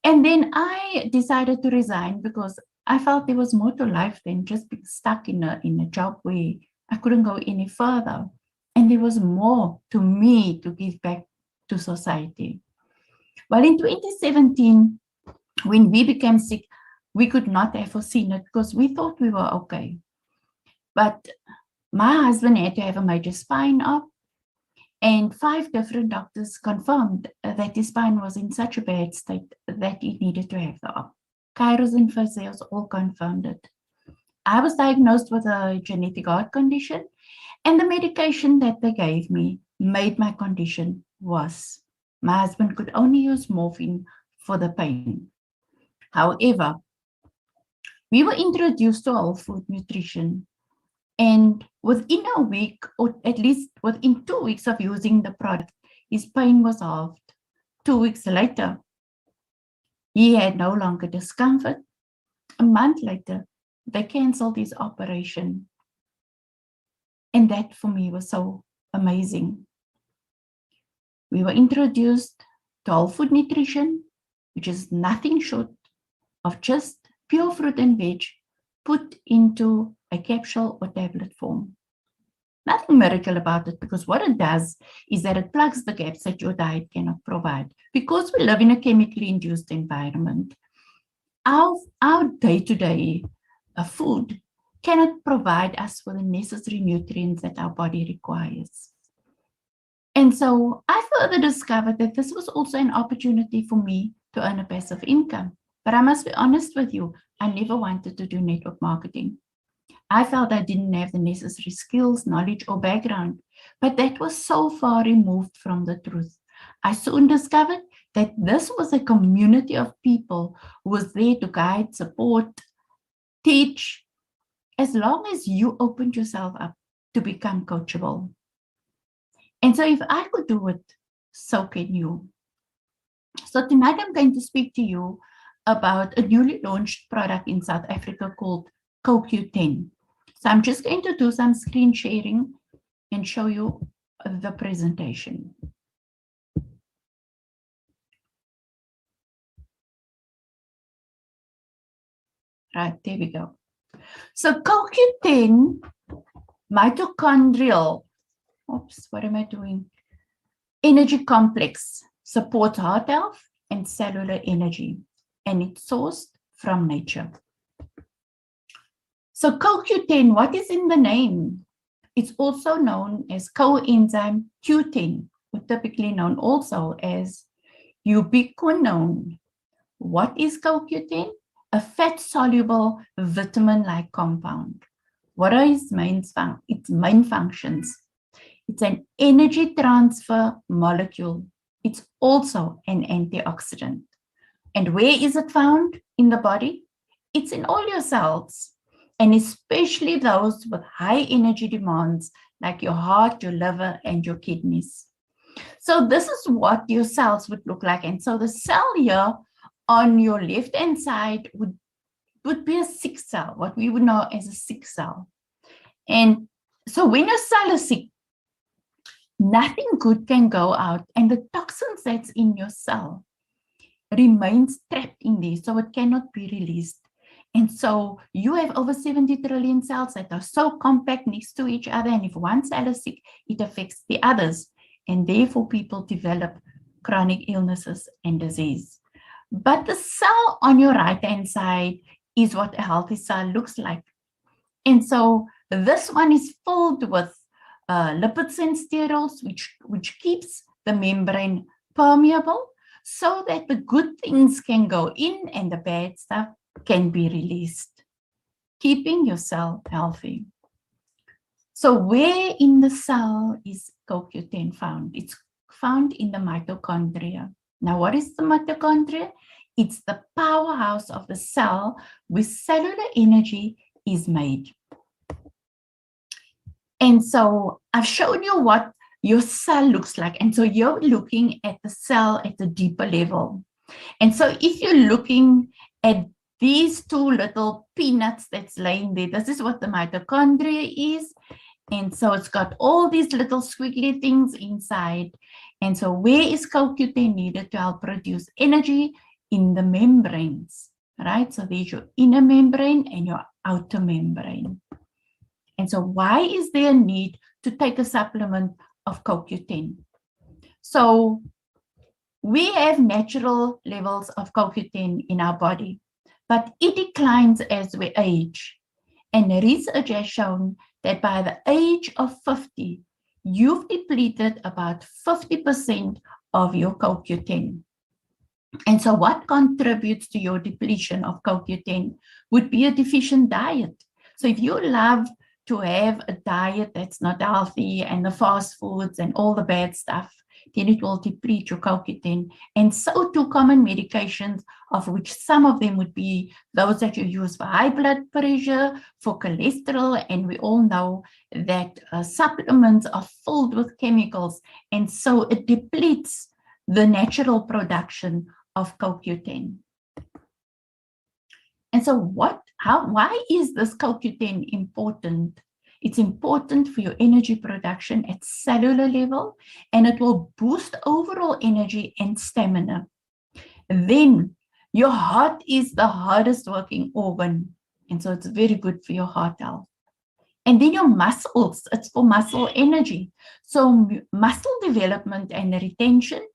and then I decided to resign because I felt there was more to life than just being stuck in a job where I couldn't go any further, and there was more to me to give back to society. Well, in 2017, when we became sick, we could not have foreseen it because we thought we were okay. But my husband had to have a major spine op, and 5 different doctors confirmed that his spine was in such a bad state that he needed to have the op. Chiros and physios all confirmed it. I was diagnosed with a genetic heart condition, and the medication that they gave me made my condition worse. My husband could only use morphine for the pain. However, we were introduced to whole food nutrition, and within a week, or at least within 2 weeks of using the product, his pain was halved. 2 weeks later, he had no longer discomfort. A month later, they canceled his operation. And that for me was so amazing. We were introduced to whole food nutrition, which is nothing short of just pure fruit and veg put into a capsule or tablet form. Nothing miracle about it, because what it does is that it plugs the gaps that your diet cannot provide. Because we live in a chemically induced environment, our day-to-day food cannot provide us with the necessary nutrients that our body requires. And so I further discovered that this was also an opportunity for me to earn a passive income. But I must be honest with you, I never wanted to do network marketing. I felt I didn't have the necessary skills, knowledge, or background, but that was so far removed from the truth. I soon discovered that this was a community of people who was there to guide, support, teach, as long as you opened yourself up to become coachable. And so if I could do it, so can you. So tonight I'm going to speak to you about a newly launched product in South Africa called CoQ10. So I'm just going to do some screen sharing and show you the presentation. Right, there we go. So CoQ10, mitochondrial, what am I doing? Energy complex, supports heart health and cellular energy, and it's sourced from nature. So CoQ10, what is in the name? It's also known as coenzyme Q10, or typically known also as ubiquinone. What is CoQ10? A fat-soluble vitamin-like compound. What are its main functions? It's an energy transfer molecule. It's also an antioxidant. And where is it found in the body? It's in all your cells, and especially those with high energy demands like your heart, your liver, and your kidneys. So this is what your cells would look like. And so the cell here on your left-hand side would be a sick cell, what we would know as a sick cell. And so when a cell is sick, nothing good can go out, and the toxins that's in your cell remains trapped in there, so it cannot be released. And so you have over 70 trillion cells that are so compact next to each other, and if one cell is sick, it affects the others, and therefore people develop chronic illnesses and disease. But the cell on your right-hand side is what a healthy cell looks like. And so this one is filled with lipids and sterols, which keeps the membrane permeable so that the good things can go in and the bad stuff can be released, keeping your cell healthy. So where in the cell is CoQ10 found? It's found in the mitochondria. Now, what is the mitochondria? It's the powerhouse of the cell where cellular energy is made. And so I've shown you what your cell looks like. And so you're looking at the cell at a deeper level. And so if you're looking at these two little peanuts that's laying there, this is what the mitochondria is. And so it's got all these little squiggly things inside. And so where is CoQ10 needed to help produce energy? In the membranes, right? So there's your inner membrane and your outer membrane. And so why is there a need to take a supplement of CoQ10? So we have natural levels of CoQ10 in our body, but it declines as we age. And research has shown that by the age of 50, you've depleted about 50% of your CoQ10. And so what contributes to your depletion of CoQ10 would be a deficient diet. So if you love to have a diet that's not healthy and the fast foods and all the bad stuff, then it will deplete your CoQ10. And so too common medications, of which some of them would be those that you use for high blood pressure, for cholesterol, and we all know that supplements are filled with chemicals, and so it depletes the natural production of CoQ10. And so why is this CoQ10 important? It's important for your energy production at cellular level, and it will boost overall energy and stamina. Then your heart is the hardest working organ, and so it's very good for your heart health. And then your muscles, it's for muscle energy. So muscle development and retention,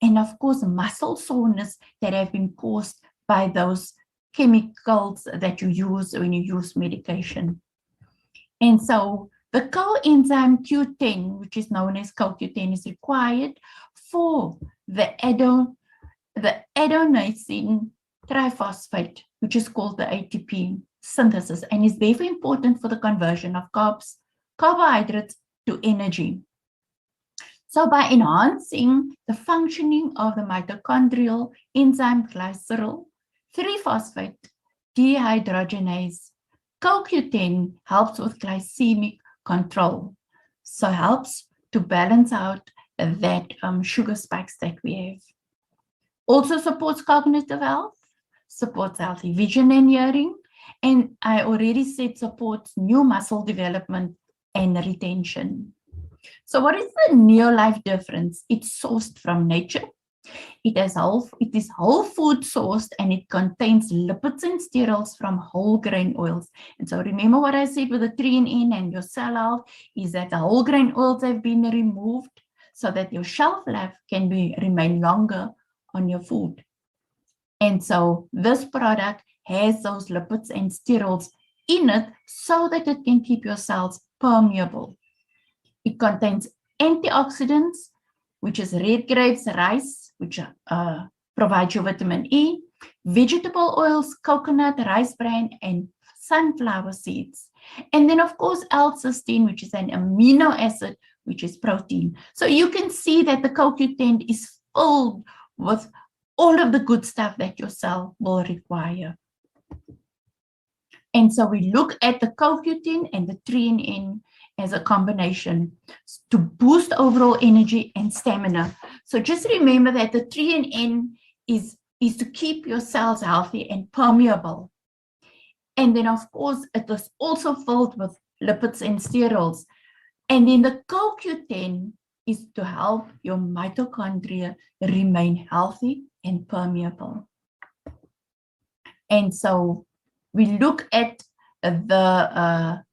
and of course muscle soreness that have been caused by those chemicals that you use when you use medication. And so the coenzyme Q10, which is known as CoQ10, is required for the adenosine triphosphate, which is called the ATP synthesis, and is therefore important for the conversion of carbohydrates to energy. So by enhancing the functioning of the mitochondrial enzyme glycerol 3-phosphate dehydrogenase, CoQ10 helps with glycemic control. So helps to balance out that sugar spikes that we have. Also supports cognitive health, supports healthy vision and hearing, and I already said supports new muscle development and retention. So what is the Neolife difference? It's sourced from nature. It is whole food sourced, and it contains lipids and sterols from whole grain oils. And so remember what I said with the 3-in-1 and your cell health is that the whole grain oils have been removed so that your shelf life can remain longer on your food. And so this product has those lipids and sterols in it so that it can keep your cells permeable. It contains antioxidants, which is red grapes, rice, which provides you vitamin E, vegetable oils, coconut, rice bran, and sunflower seeds. And then, of course, L-cysteine, which is an amino acid, which is protein. So you can see that the CoQ10 is filled with all of the good stuff that your cell will require. And so we look at the CoQ10 and the 3 as a combination to boost overall energy and stamina. So just remember that the 3 is to keep your cells healthy and permeable. And then, of course, it is also filled with lipids and sterols. And then the CoQ10 is to help your mitochondria remain healthy and permeable. And so we look at the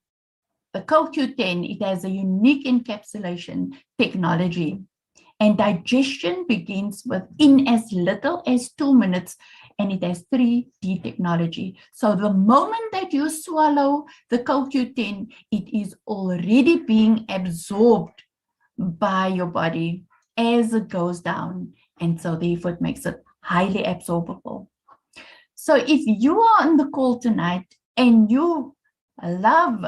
CoQ10, it has a unique encapsulation technology. And digestion begins within as little as 2 minutes, and it has 3D technology. So the moment that you swallow the CoQ10, it is already being absorbed by your body as it goes down. And so therefore it makes it highly absorbable. So if you are on the call tonight and you love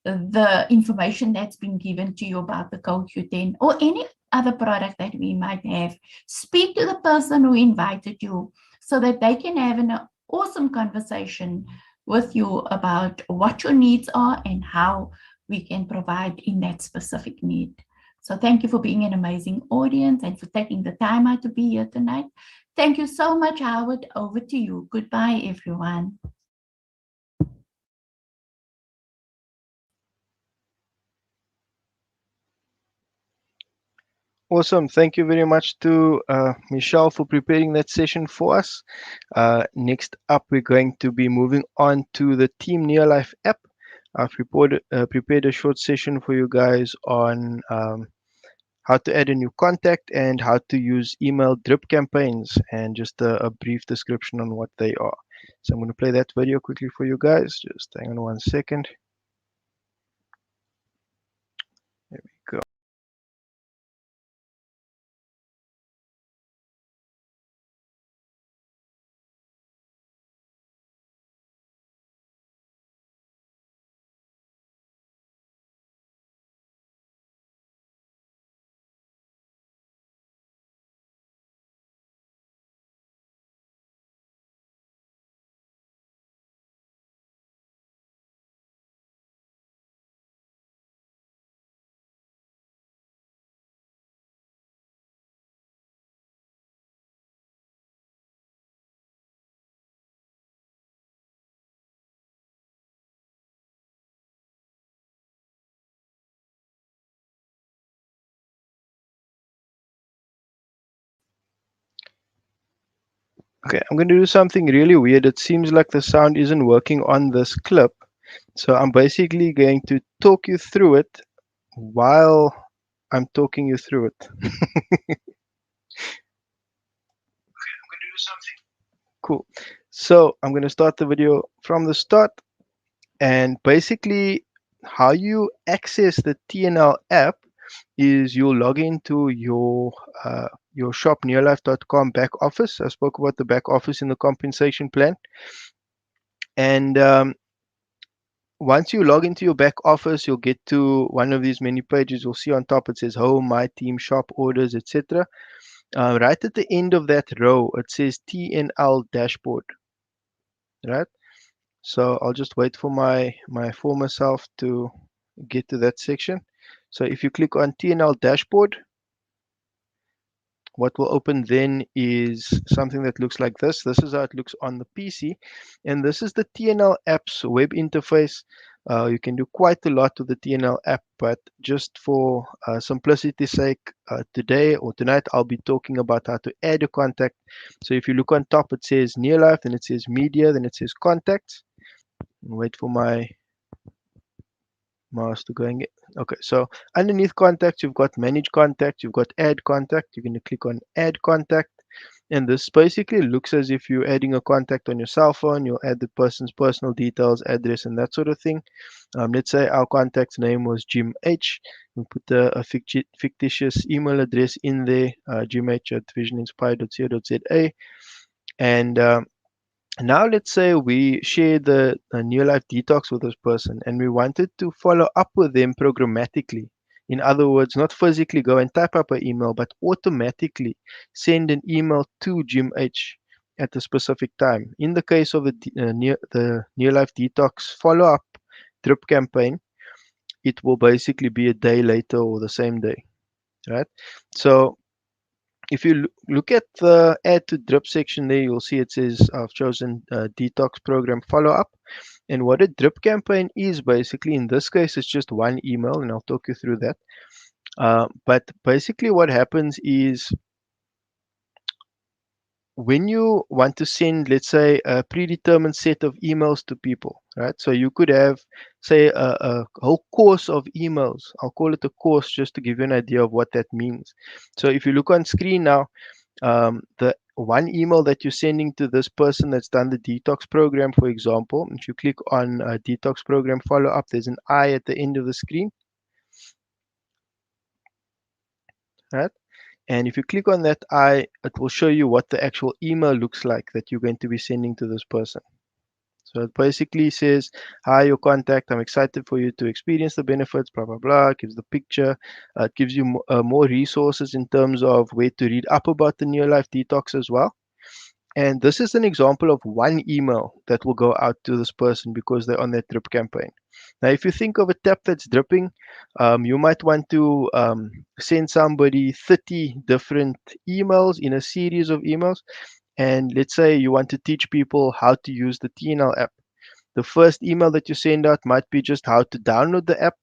the information that's been given to you about the CoQ10 or any other product that we might have, speak to the person who invited you so that they can have an awesome conversation with you about what your needs are and how we can provide in that specific need. So thank you for being an amazing audience and for taking the time out to be here tonight. Thank you so much, Howard. Over to you. Goodbye, everyone. Awesome. Thank you very much to Michelle for preparing that session for us. Next up, we're going to be moving on to the Team Neolife app. I've prepared a short session for you guys on how to add a new contact and how to use email drip campaigns, and just a brief description on what they are. So I'm going to play that video quickly for you guys. Just hang on 1 second. There we go. Okay, I'm going to do something really weird. It seems like the sound isn't working on this clip. So I'm basically going to talk you through it while I'm talking you through it. Okay, I'm going to do something. Cool. So I'm going to start the video from the start. And basically, how you access the TNL app is you'll log into your shop neolife.com back office. I spoke about the back office in the compensation plan. And once you log into your back office, you'll get to one of these many pages. You'll see on top it says home, my team, shop, orders, etc. Right at the end of that row, it says TNL dashboard. Right? So I'll just wait for my former self to get to that section. So if you click on TNL dashboard, what will open then is something that looks like this. This is how it looks on the PC. And this is the TNL app's web interface. You can do quite a lot with the TNL app, but just for simplicity's sake, today or tonight, I'll be talking about how to add a contact. So if you look on top, it says Neolife, then it says media, then it says contacts. Wait for my mouse to going in. Okay, so underneath contacts, you've got manage contact, you've got add contact. You're going to click on add contact, and this basically looks as if you're adding a contact on your cell phone. You'll add the person's personal details, address, and that sort of thing. Let's say our contact's name was Jim H. We'll put a fictitious email address in there, jimh@visioninspire.co.za, and Now, let's say we share the New Life Detox with this person and we wanted to follow up with them programmatically. In other words, not physically go and type up an email, but automatically send an email to Jim H at a specific time. In the case of the New Life Detox follow up drip campaign, it will basically be a day later or the same day, right? So if you look at the add to drip section there, you'll see it says I've chosen detox program follow up. And what a drip campaign is basically, in this case, it's just one email, and I'll talk you through that. But basically, what happens is when you want to send, let's say, a predetermined set of emails to people, right? So you could have, say, a whole course of emails. I'll call it a course just to give you an idea of what that means. So if you look on screen now, the one email that you're sending to this person that's done the detox program, for example, if you click on detox program follow up, there's an I at the end of the screen, right? And if you click on that I, it will show you what the actual email looks like that you're going to be sending to this person. So it basically says, hi, your contact. I'm excited for you to experience the benefits, blah, blah, blah. It gives the picture. It gives you more resources in terms of where to read up about the New Life Detox as well. And this is an example of one email that will go out to this person because they're on that drip campaign. Now, if you think of a tap that's dripping, you might want to send somebody 30 different emails in a series of emails. And let's say you want to teach people how to use the TNL app. The first email that you send out might be just how to download the app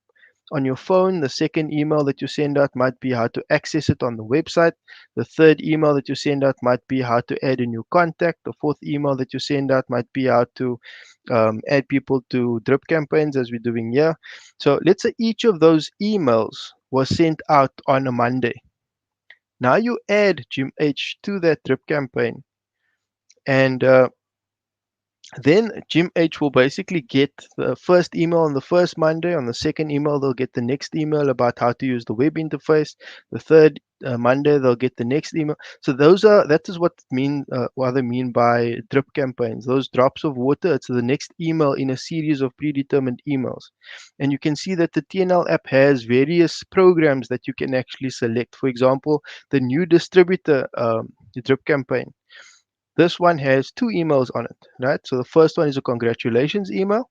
on your phone. The second email that you send out might be how to access it on the website. The third email that you send out might be how to add a new contact. The fourth email that you send out might be how to add people to drip campaigns, as we're doing here. So let's say each of those emails was sent out on a Monday. Now you add Jim H to that drip campaign, and then Jim H will basically get the first email on the first Monday. On the second email, they'll get the next email about how to use the web interface. The third Monday, they'll get the next email. So that is what they mean by drip campaigns. Those drops of water. It's the next email in a series of predetermined emails. And you can see that the TNL app has various programs that you can actually select. For example, the new distributor drip campaign. This one has two emails on it, right? So the first one is a congratulations email.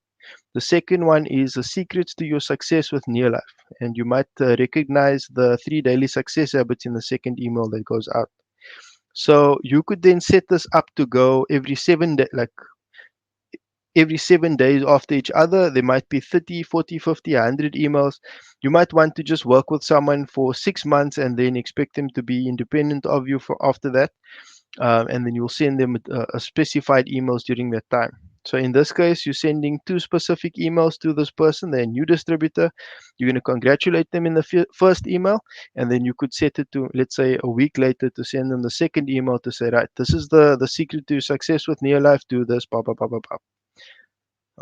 The second one is the secrets to your success with Near Life. And you might recognize the 3 daily success habits in the second email that goes out. So you could then set this up to go every 7 days, like every 7 days after each other. There might be 30, 40, 50, 100 emails. You might want to just work with someone for 6 months and then expect them to be independent of you for after that. And then you'll send them a specified emails during that time. So in this case, you're sending two specific emails to this person, their new distributor. You're going to congratulate them in the first email, and then you could set it to, let's say, a week later to send them the second email to say, right, this is the secret to success with Near Life. Do this, blah, blah, blah, blah, blah.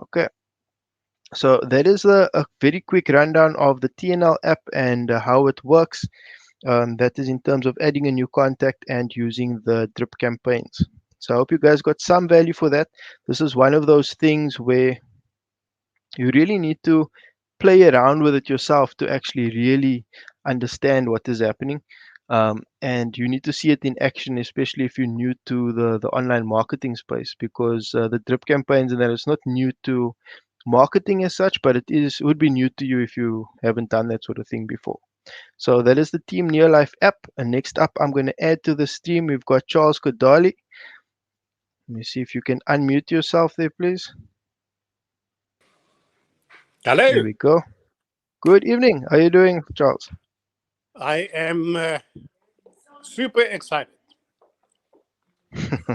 Okay. So that is a very quick rundown of the TNL app and how it works. That is in terms of adding a new contact and using the drip campaigns. So I hope you guys got some value for that. This is one of those things where you really need to play around with it yourself to actually really understand what is happening. And you need to see it in action, especially if you're new to the online marketing space, because the drip campaigns and that is not new to marketing as such, but it would be new to you if you haven't done that sort of thing before. So that is the Team Near Life app. And next up, I'm going to add to the stream. We've got Charles Kodali. Let me see if you can unmute yourself there, please. There Hello. we go. Good evening. How are you doing, Charles? I am super excited.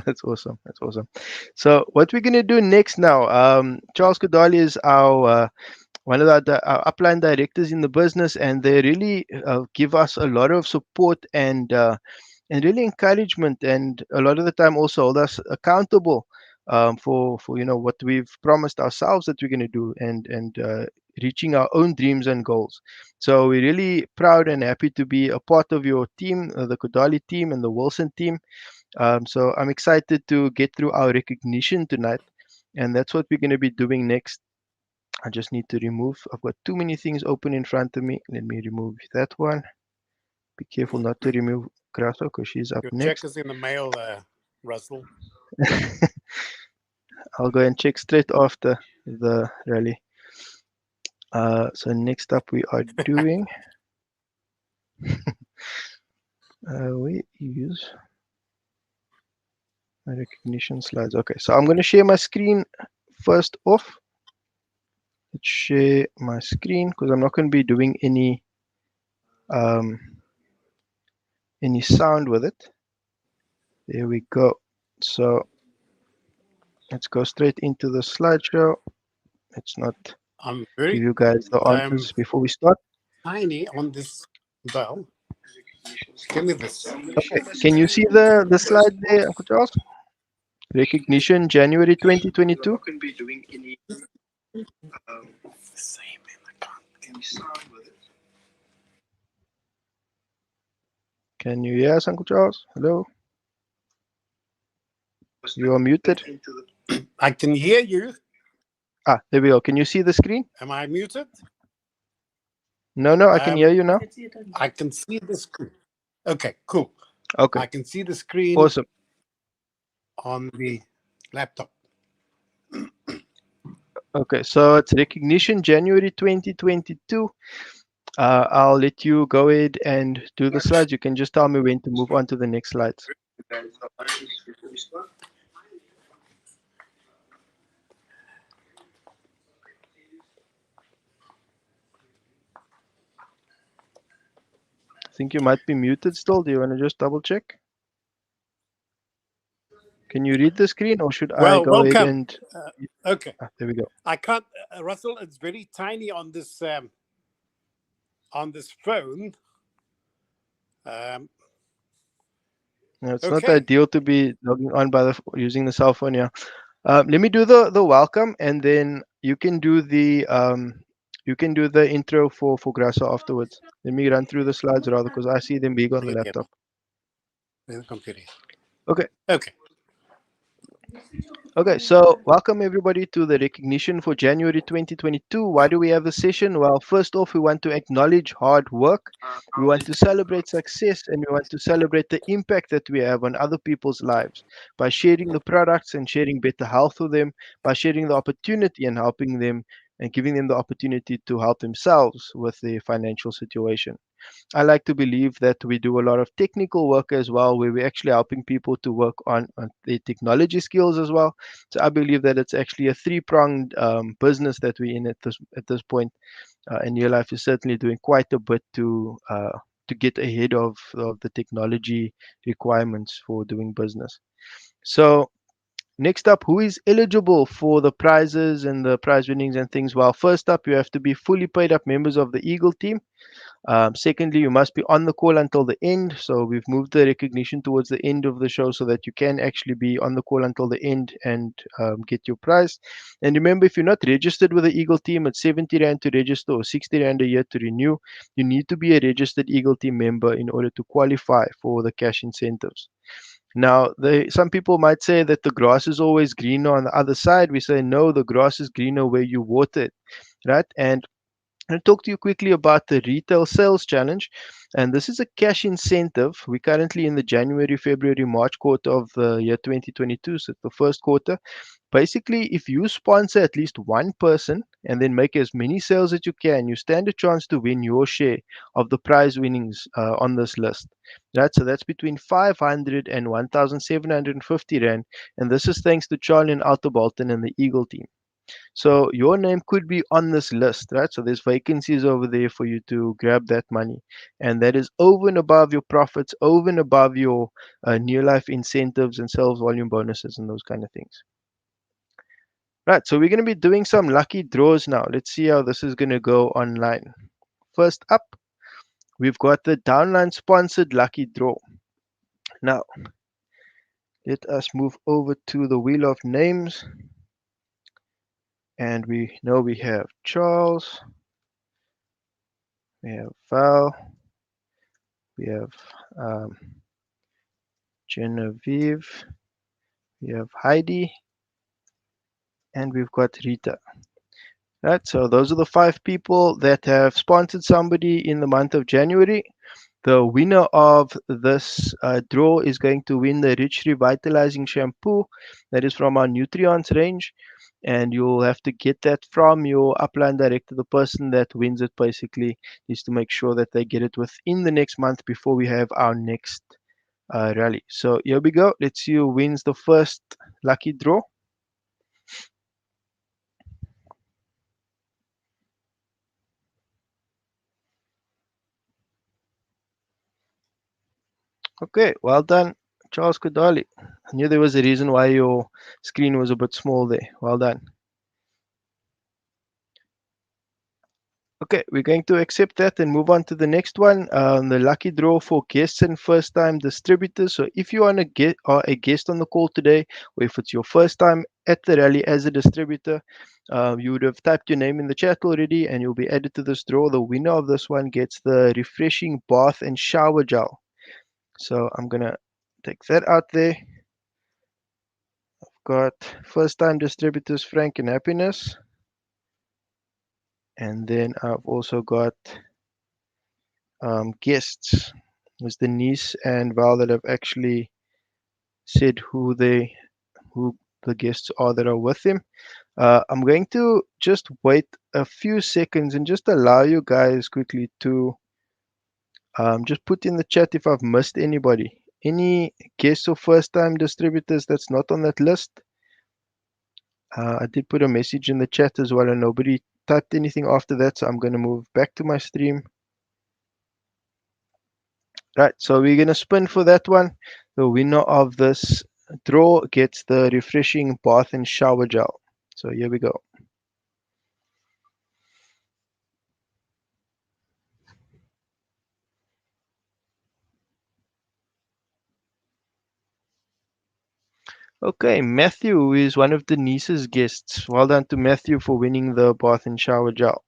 That's awesome. That's awesome. So what we're going to do next now, Charles Kodali is our one of our upline directors in the business, and they really give us a lot of support and really encouragement, and a lot of the time also hold us accountable for what we've promised ourselves that we're going to do, and reaching our own dreams and goals. So we're really proud and happy to be a part of your team, the Kodali team and the Wilson team. So I'm excited to get through our recognition tonight, and that's what we're going to be doing next. I just need to remove, I've got too many things open in front of me. Let me remove that one. Be careful not to remove Grasso because she's up Your check next. is in the mail, Russell. I'll go and check straight after the rally. So next up we are doing, we use my recognition slides. Okay, so I'm going to share my screen first off. Let's share my screen because I'm not going to be doing um, any sound with it. There we go. So let's go straight into the slideshow. Let's not I'm give very you guys the answers before we start. tiny on this bell. Give me this. Okay, can you see the slide there, Uncle Charles? Recognition January 2022. Same. I can't. Can you hear us, Uncle Charles? Hello? You are muted. I can hear you. Ah, there we go. Can you see the screen? Am I muted? No, I can hear you now. I can see the screen. Okay, cool. Okay, I can see the screen awesome. on the laptop. Okay, so it's recognition January 2022. I'll let you go ahead and do the slides. You can just tell me when to move on to the next slides. I think you might be muted still. Do you want to just double check? Can you read the screen or should I Well, go ahead welcome. and... Okay, there we go. I can't, Russell. It's very tiny on this phone. No, it's not Okay. ideal to be logging on by using the cell phone, yeah. Let me do the welcome, and then you can do the intro for Grasso afterwards. Let me run through the slides rather because I see them big on the laptop. The computer. Okay. Okay. Okay, so welcome everybody to the recognition for January 2022. Why do we have this session? Well, first off, we want to acknowledge hard work. We want to celebrate success and we want to celebrate the impact that we have on other people's lives by sharing the products and sharing better health with them, by sharing the opportunity and helping them and giving them the opportunity to help themselves with their financial situation. I like to believe that we do a lot of technical work as well, where we're actually helping people to work on their technology skills as well. So I believe that it's actually a three-pronged business that we're in at this point. And Your Life is certainly doing quite a bit to get ahead of the technology requirements for doing business. So next up, who is eligible for the prizes and the prize winnings and things? Well, first up, you have to be fully paid up members of the Eagle team. Secondly, you must be on the call until the end. So we've moved the recognition towards the end of the show so that you can actually be on the call until the end and get your prize. And remember, if you're not registered with the Eagle team, it's 70 Rand to register or 60 Rand a year to renew. You need to be a registered Eagle team member in order to qualify for the cash incentives. Now, some people might say that the grass is always greener on the other side. We say, no, the grass is greener where you water it, right? And I'll talk to you quickly about the retail sales challenge. And this is a cash incentive. We're currently in the January, February, March quarter of the year 2022. So the first quarter. Basically, if you sponsor at least one person and then make as many sales as you can, you stand a chance to win your share of the prize winnings on this list. Right, so that's between 500 and 1,750 Rand. And this is thanks to Charlie and Alto Bolton and the Eagle team. So your name could be on this list, right? So there's vacancies over there for you to grab that money. And that is over and above your profits, over and above your new life incentives and sales volume bonuses and those kind of things. Right, so we're going to be doing some lucky draws now. Let's see how this is going to go online. First up, we've got the downline sponsored lucky draw. Now, let us move over to the wheel of names. And we know we have Charles, we have Val, we have Genevieve, we have Heidi, and we've got Rita. Right, so those are the 5 people that have sponsored somebody in the month of January. The winner of this draw is going to win the Rich Revitalizing Shampoo that is from our Nutrients range. And you'll have to get that from your upline director. The person that wins it basically needs to make sure that they get it within the next month before we have our next rally. So here we go. Let's see who wins the first lucky draw. Okay, well done, Charles Kodali. I knew there was a reason why your screen was a bit small there. Well done. Okay, we're going to accept that and move on to the next one. The lucky draw for guests and first-time distributors. So if you want to get are a guest on the call today, or if it's your first time at the rally as a distributor, you would have typed your name in the chat already, and you'll be added to this draw. The winner of this one gets the refreshing bath and shower gel. So I'm gonna take that out there. Got first-time distributors Frank and Happiness, and then I've also got guests. There's Denise and Val that have actually said who the guests are that are with them. I'm going to just wait a few seconds and just allow you guys quickly to just put in the chat if I've missed anybody. Any guests or first-time distributors that's not on that list? I did put a message in the chat as well, and nobody typed anything after that, so I'm going to move back to my stream. Right, so we're going to spin for that one. The winner of this draw gets the refreshing bath and shower gel. So here we go. Okay, Matthew, who is one of Denise's guests. Well done to Matthew for winning the bath and shower gel.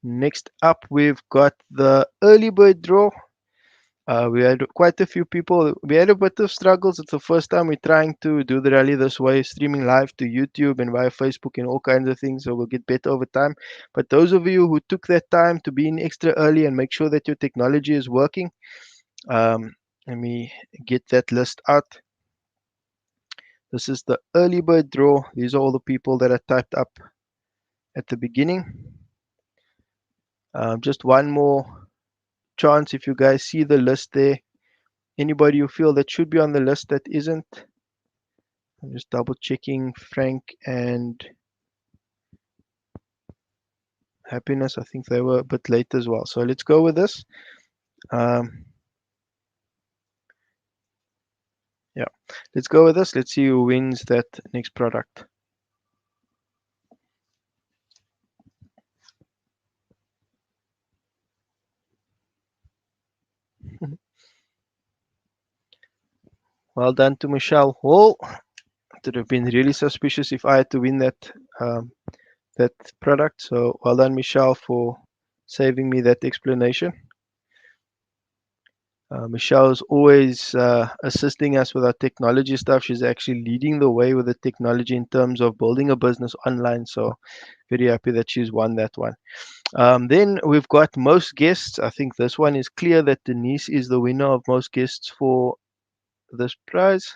Next up, we've got the early bird draw. We had quite a few people. We had a bit of struggles. It's the first time we're trying to do the rally this way, streaming live to YouTube and via Facebook and all kinds of things. So we'll get better over time. But those of you who took that time to be in extra early and make sure that your technology is working, let me get that list out. This is the early bird draw. These are all the people that are typed up at the beginning. Just one more chance. If you guys see the list there, anybody you feel that should be on the list that isn't, I'm just double checking Frank and Happiness. I think they were a bit late as well. So let's go with this. Yeah, let's go with this. Let's see who wins that next product. Well done to Michelle Hall. It would have been really suspicious if I had to win that product. So well done, Michelle, for saving me that explanation. Michelle is always assisting us with our technology stuff. She's actually leading the way with the technology in terms of building a business online. So very happy that she's won that one. Then we've got most guests. I think this one is clear that Denise is the winner of most guests for this prize.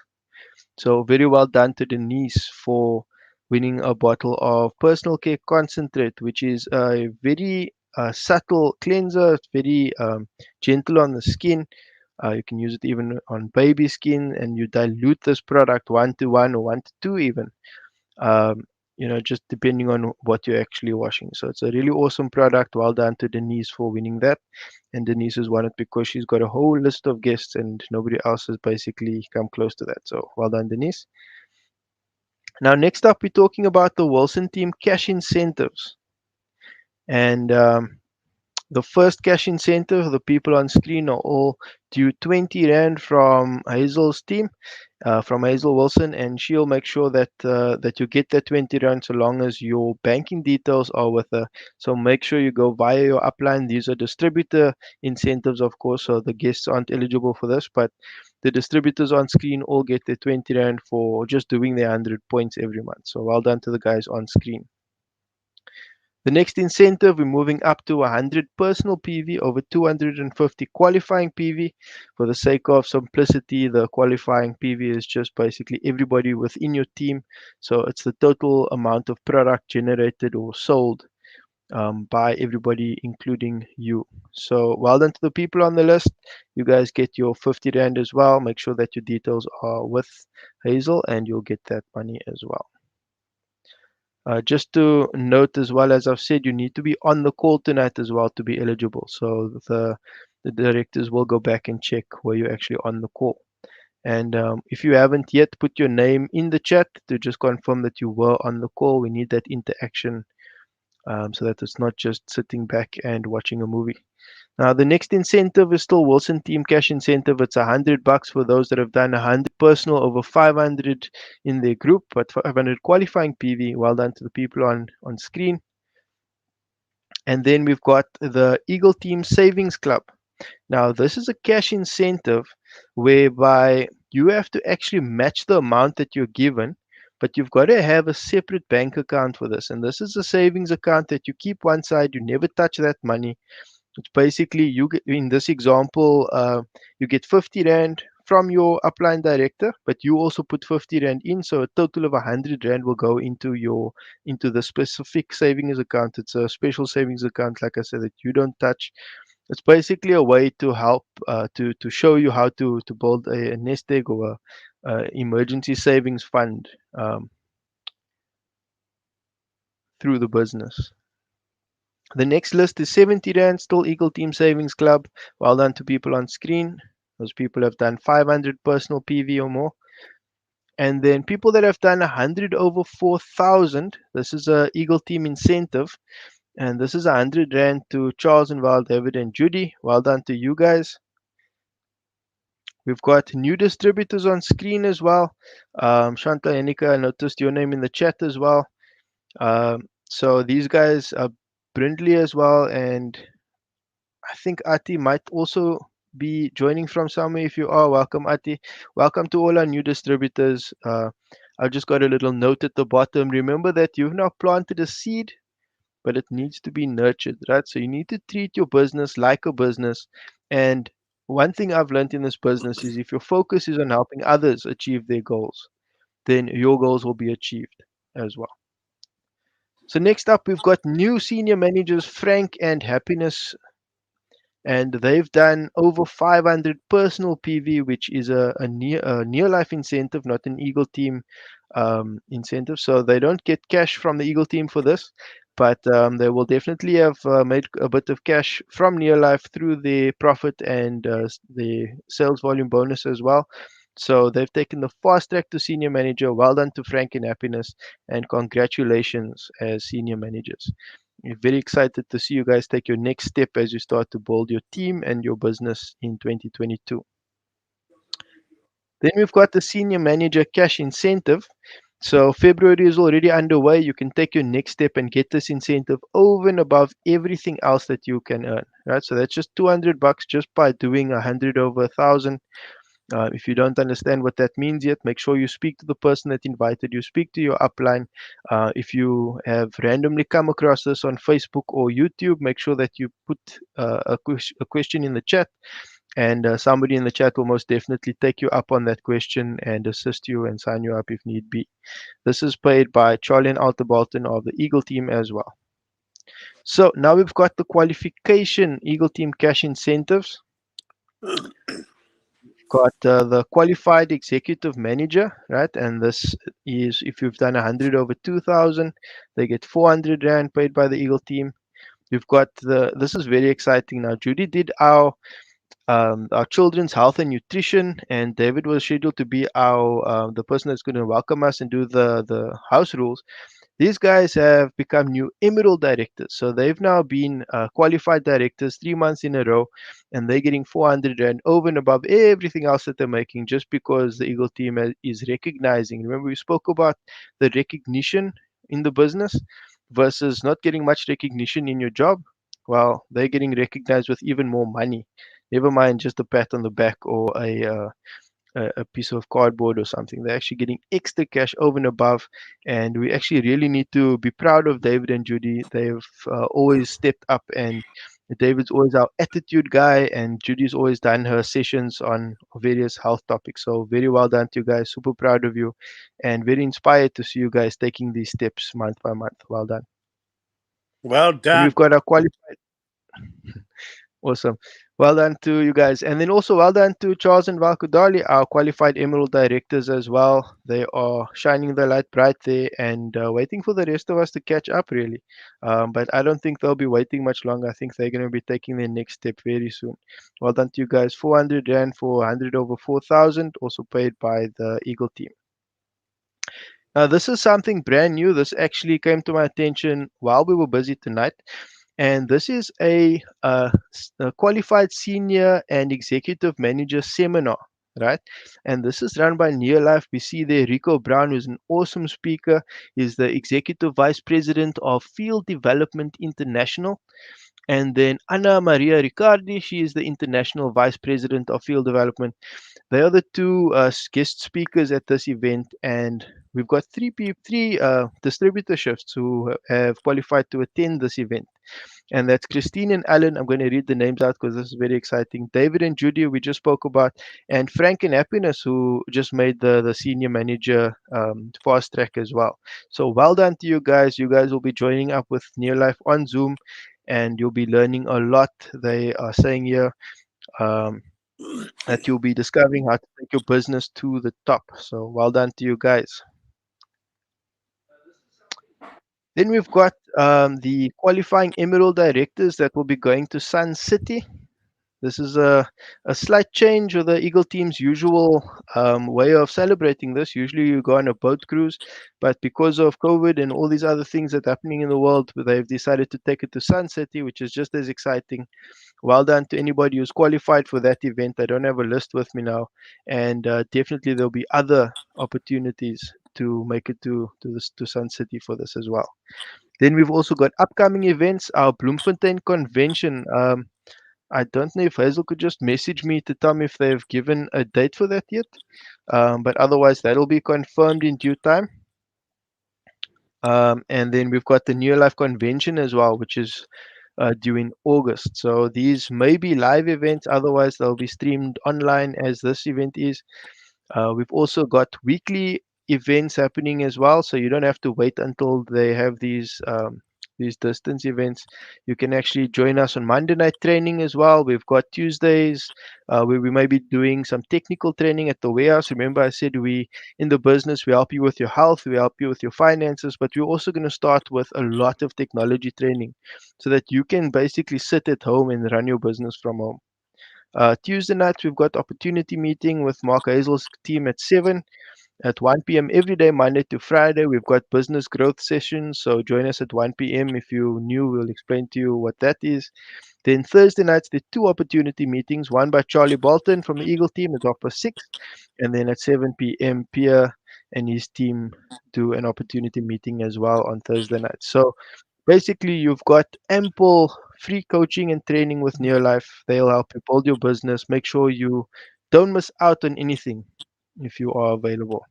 So very well done to Denise for winning a bottle of personal care concentrate, which is a very subtle cleanser. It's very gentle on the skin. You can use it even on baby skin, and you dilute this product 1 to 1 or 1 to 2 even. Um, just depending on what you're actually washing. So it's a really awesome product. Well done to Denise for winning that. And Denise has won it because she's got a whole list of guests and nobody else has basically come close to that. So well done, Denise. Now, next up, we're talking about the Wilson team cash incentives. And the first cash incentive, the people on screen are all due 20 Rand from Hazel's team. from Hazel Wilson, and she'll make sure that that you get that 20 rand so long as your banking details are with her. So make sure you go via your upline. These are distributor incentives, of course, so the guests aren't eligible for this, but the distributors on screen all get their 20 rand for just doing their 100 points every month. So well done to the guys on screen. The next incentive, we're moving up to 100 personal PV over 250 qualifying PV. For the sake of simplicity, the qualifying PV is just basically everybody within your team. So it's the total amount of product generated or sold by everybody, including you. So well done to the people on the list. You guys get your 50 Rand as well. Make sure that your details are with Hazel and you'll get that money as well. Just to note as well, as I've said, you need to be on the call tonight as well to be eligible. So the directors will go back and check where you're actually on the call. And if you haven't yet, put your name in the chat to just confirm that you were on the call. We need that interaction so that it's not just sitting back and watching a movie. Now, the next incentive is still Wilson Team Cash Incentive. It's $100 for those that have done 100 personal, over 500 in their group, but 500 qualifying PV. Well done to the people on screen. And then we've got the Eagle Team Savings Club. Now, this is a cash incentive whereby you have to actually match the amount that you're given, but you've got to have a separate bank account for this. And this is a savings account that you keep one side, you never touch that money. It's basically you get, in this example, you get 50 Rand from your upline director, but you also put 50 Rand in, so a total of 100 Rand will go into the specific savings account. It's a special savings account, like I said, that you don't touch. It's basically a way to help to show you how to build a nest egg or a emergency savings fund through the business. The next list is 70 Rand, still Eagle Team Savings Club. Well done to people on screen. Those people have done 500 personal PV or more. And then people that have done 100 over 4,000, this is a Eagle Team incentive. And this is 100 Rand to Charles and Val, David and Judy. Well done to you guys. We've got new distributors on screen as well. Shanta, Yanika, I noticed your name in the chat as well. So these guys are Brindley as well, and I think Ati might also be joining from somewhere. If you are, welcome, Ati. Welcome to all our new distributors. I've just got a little note at the bottom. Remember that you've now planted a seed, but it needs to be nurtured, right? So you need to treat your business like a business. And one thing I've learned in this business is if your focus is on helping others achieve their goals, then your goals will be achieved as well. So next up, we've got new senior managers, Frank and Happiness, and they've done over 500 personal PV, which is a near life incentive, not an Eagle Team incentive. So they don't get cash from the Eagle Team for this, but they will definitely have made a bit of cash from near life through the profit and the sales volume bonus as well. So they've taken the fast track to senior manager. Well done to Frank and Happiness, and congratulations as senior managers. We're very excited to see you guys take your next step as you start to build your team and your business in 2022. Then we've got the senior manager cash incentive. So February is already underway. You can take your next step and get this incentive over and above everything else that you can earn, right? So that's just $200 just by doing 100 over 1,000. If you don't understand what that means yet, make sure you speak to the person that invited you, speak to your upline. If you have randomly come across this on Facebook or YouTube, make sure that you put a question in the chat, and somebody in the chat will most definitely take you up on that question and assist you and sign you up if need be. This is paid by Charlie and Alta Bolton of the Eagle Team as well. So now we've got the qualification Eagle Team cash incentives. Got the qualified executive manager, right? And this is if you've done 100 over 2,000, they get 400 Rand paid by the Eagle Team. We've got this is very exciting now. Judy did our children's health and nutrition, and David was scheduled to be our the person that's going to welcome us and do the house rules. These guys have become new Emerald directors. So they've now been qualified directors 3 months in a row, and they're getting 400 Rand over and above everything else that they're making just because the Eagle team is recognizing. Remember, we spoke about the recognition in the business versus not getting much recognition in your job. Well, they're getting recognized with even more money. Never mind just a pat on the back or a piece of cardboard or something. They're actually getting extra cash over and above, and we actually really need to be proud of David and Judy. They've always stepped up, and David's always our attitude guy, and Judy's always done her sessions on various health topics. So very well done to you guys. Super proud of you, and very inspired to see you guys taking these steps month by month. Well done. Well And we've done. got our qualified. Awesome. Well done to you guys. And then also well done to Charles and Valkudali, our qualified Emerald directors as well. They are shining the light bright there and waiting for the rest of us to catch up, really. But I don't think they'll be waiting much longer. I think they're going to be taking their next step very soon. Well done to you guys. 400 Rand for 100 over 4,000, also paid by the Eagle team. Now, this is something brand new. This actually came to my attention while we were busy tonight. And this is a qualified senior and executive manager seminar, right? And this is run by Neolife. We see there Rico Brown, who's an awesome speaker. He's the executive vice president of Field Development International. And then Anna Maria Riccardi, she is the international vice president of Field Development. They are the two guest speakers at this event, and we've got three distributorships who have qualified to attend this event. And that's Christine and Alan. I'm going to read the names out because this is very exciting. David and Judy, we just spoke about, and Frank and Happiness, who just made the senior manager fast track as well. So well done to you guys. You guys will be joining up with Neolife on Zoom, and you'll be learning a lot. They are saying here. Um, that you'll be discovering how to take your business to the top. So well done to you guys. Then we've got the qualifying Emerald directors that will be going to Sun City. This is a slight change of the Eagle team's usual way of celebrating this. Usually you go on a boat cruise, but because of COVID and all these other things that are happening in the world, they've decided to take it to Sun City, which is just as exciting. Well done to anybody who's qualified for that event. I don't have a list with me now, and definitely there'll be other opportunities to make it to Sun City for this as well. Then we've also got upcoming events. Our Bloemfontein convention. I don't know if Hazel could just message me to tell me if they've given a date for that yet. But otherwise, that'll be confirmed in due time. And then we've got the New Life convention as well, which is due in August. So these may be live events, otherwise, they'll be streamed online as this event is. We've also got weekly events happening as well, so you don't have to wait until they have these distance events. You can actually join us on Monday night training as well. We've got Tuesdays where we may be doing some technical training at the warehouse. Remember, I said we in the business we help you with your health, we help you with your finances, but we're also going to start with a lot of technology training so that you can basically sit at home and run your business from home. Tuesday nights, we've got opportunity meeting with Mark Hazel's team at 7 at 1 p.m. every day, Monday to Friday. We've got business growth sessions, so join us at 1 p.m. If you're new, we'll explain to you what that is. Then Thursday nights, there are two opportunity meetings, one by Charlie Bolton from the Eagle team at 6:30, and then at 7 p.m. Pierre and his team do an opportunity meeting as well on Thursday night. So basically, you've got ample free coaching and training with Neolife. They'll help you build your business. Make sure you don't miss out on anything if you are available.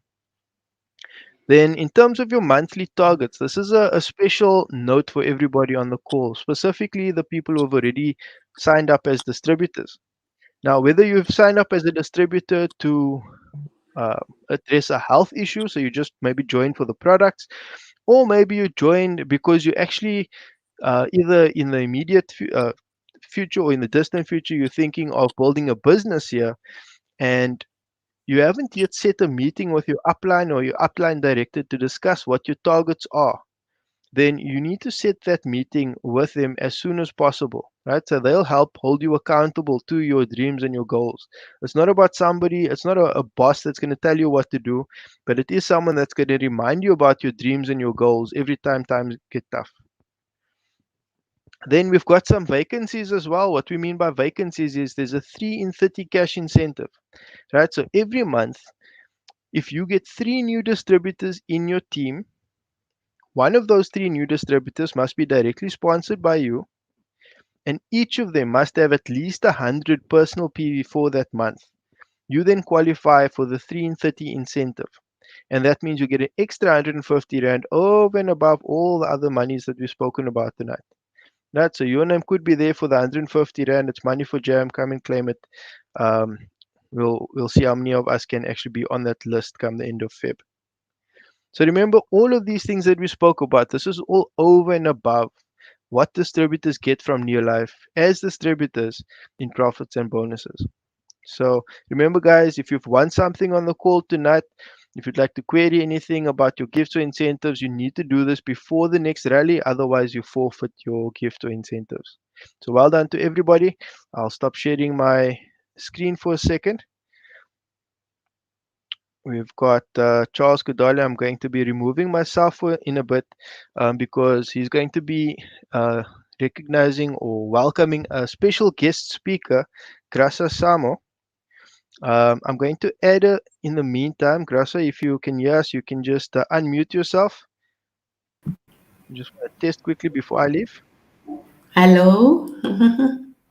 Then, in terms of your monthly targets, this is a special note for everybody on the call, specifically the people who have already signed up as distributors. Now, whether you've signed up as a distributor to uh, address a health issue, so you just maybe join for the products, or maybe you joined because you actually either in the immediate future or in the distant future, you're thinking of building a business here and you haven't yet set a meeting with your upline or your upline director to discuss what your targets are. then you need to set that meeting with them as soon as possible, right? So they'll help hold you accountable to your dreams and your goals. It's not about somebody, it's not a boss that's going to tell you what to do, but it is someone that's going to remind you about your dreams and your goals every time times get tough. Then we've got some vacancies as well. What we mean by vacancies is there's a 3 in 30 cash incentive, right? So every month, if you get 3 new distributors in your team, one of those 3 new distributors must be directly sponsored by you, and each of them must have at least 100 personal PV for that month. You then qualify for the 3 in 30 incentive. And that means you get an extra 150 Rand over and above all the other monies that we've spoken about tonight. Right? So your name could be there for the 150 Rand. It's money for jam. Come and claim it. Um, we'll see how many of us can actually be on that list come the end of Feb. So remember all of these things that we spoke about. This is all over and above what distributors get from Near Life as distributors in profits and bonuses. So remember, guys, if you've won something on the call tonight, if you'd like to query anything about your gifts or incentives, you need to do this before the next rally. Otherwise, you forfeit your gift or incentives. So well done to everybody. I'll stop sharing my screen for a second. We've got Charles Godali. I'm going to be removing myself in a bit because he's going to be recognizing or welcoming a special guest speaker, Grasa Samo. I'm going to add in the meantime, Grasa, if you can hear us, you can just unmute yourself. Just want to test quickly before I leave. Hello.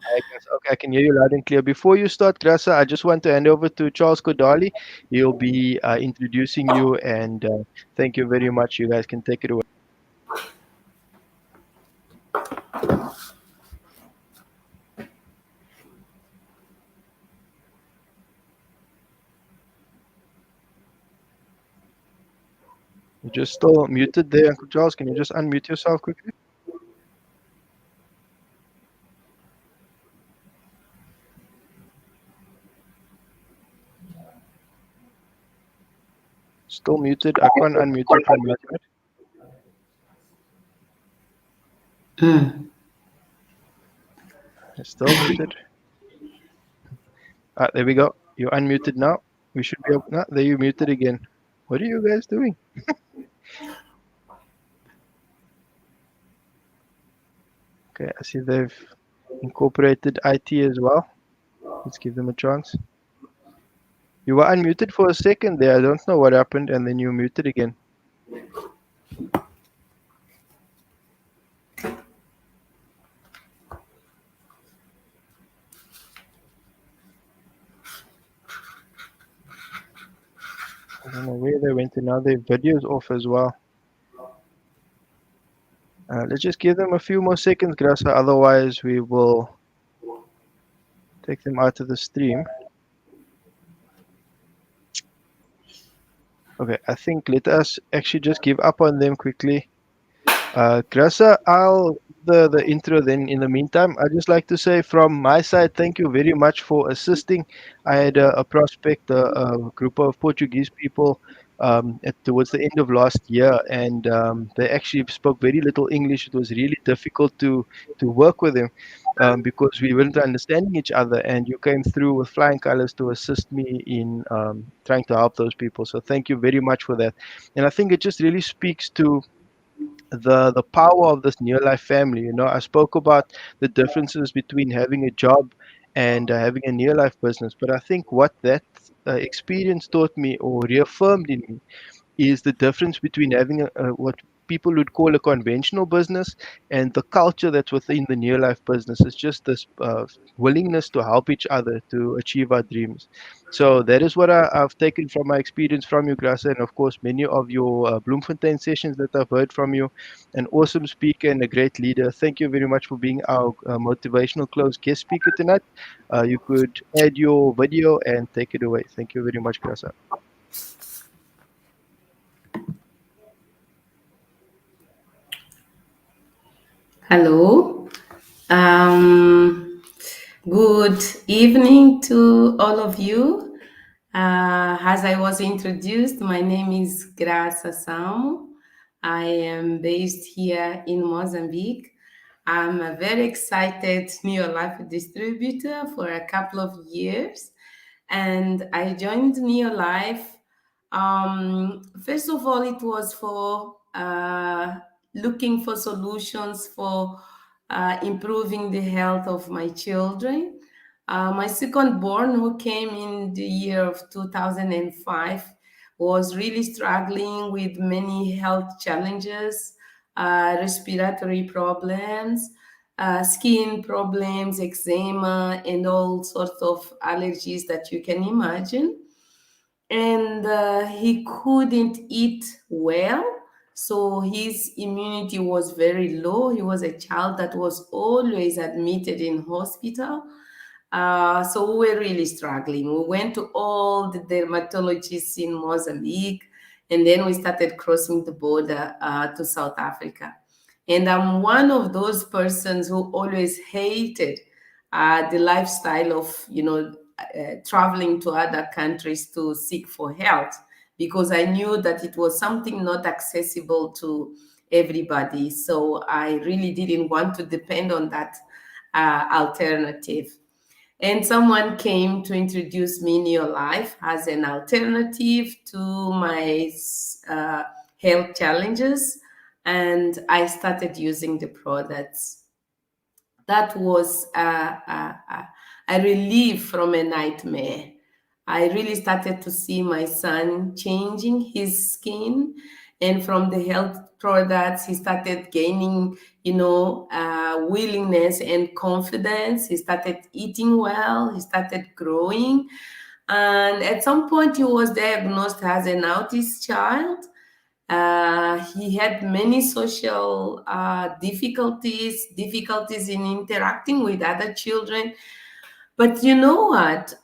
Hi, Grasa. Okay, I can hear you loud and clear. Before you start, Grasa, I just want to hand over to Charles Kodali. He'll be introducing you, and thank you very much. You guys can take it away. You're just still muted there, Uncle Charles. Can you just unmute yourself quickly? Still muted. I can't unmute you from my side. Still muted. There we go. You're unmuted now. We should be up. No, there you muted again. What are you guys doing? Okay, I see they've incorporated IT as well. Let's give them a chance. You were unmuted for a second there. I don't know what happened, and then you muted again. I don't know where they went, and now their video's off as well. Let's just give them a few more seconds, Grasa. Otherwise, we will take them out of the stream. Okay, I think let us actually just give up on them quickly. Grasa, I'll the intro then. In the meantime, I'd just like to say from my side, thank you very much for assisting. I had a prospect, a group of Portuguese people towards the end of last year, and they actually spoke very little English. It was really difficult to work with them because we weren't understanding each other, and you came through with flying colors to assist me in trying to help those people. So thank you very much for that. And I think it just really speaks to the power of this near life family. You know, I spoke about the differences between having a job and having a near life business, but I think what that experience taught me or reaffirmed in me is the difference between having what people would call a conventional business and the culture that's within the near life business. It's just this willingness to help each other to achieve our dreams. So that is what I've taken from my experience from you, Grasa, and of course many of your Bloemfontein sessions that I've heard from you. An awesome speaker and a great leader. Thank you very much for being our motivational close guest speaker tonight. You could add your video and take it away. Thank you very much, Grasa. Hello. Good evening to all of you. As I was introduced, my name is Graça Samo. I am based here in Mozambique. I'm a very excited Neolife distributor for a couple of years, and I joined Neolife. First of all, it was for looking for solutions for improving the health of my children. My second born, who came in the year of 2005, was really struggling with many health challenges, respiratory problems, skin problems, eczema, and all sorts of allergies that you can imagine. And he couldn't eat well, so his immunity was very low. He was a child that was always admitted in hospital. So we were really struggling. We went to all the dermatologists in Mozambique, and then we started crossing the border to South Africa. And I'm one of those persons who always hated the lifestyle of, traveling to other countries to seek for health, because I knew that it was something not accessible to everybody. So I really didn't want to depend on that alternative. And someone came to introduce me Neolife as an alternative to my uh, health challenges, and I started using the products. That was a relief from a nightmare. I really started to see my son changing his skin, and from the health products, he started gaining, willingness and confidence. He started eating well. He started growing, and at some point, he was diagnosed as an autist child. He had many social difficulties in interacting with other children. But you know what?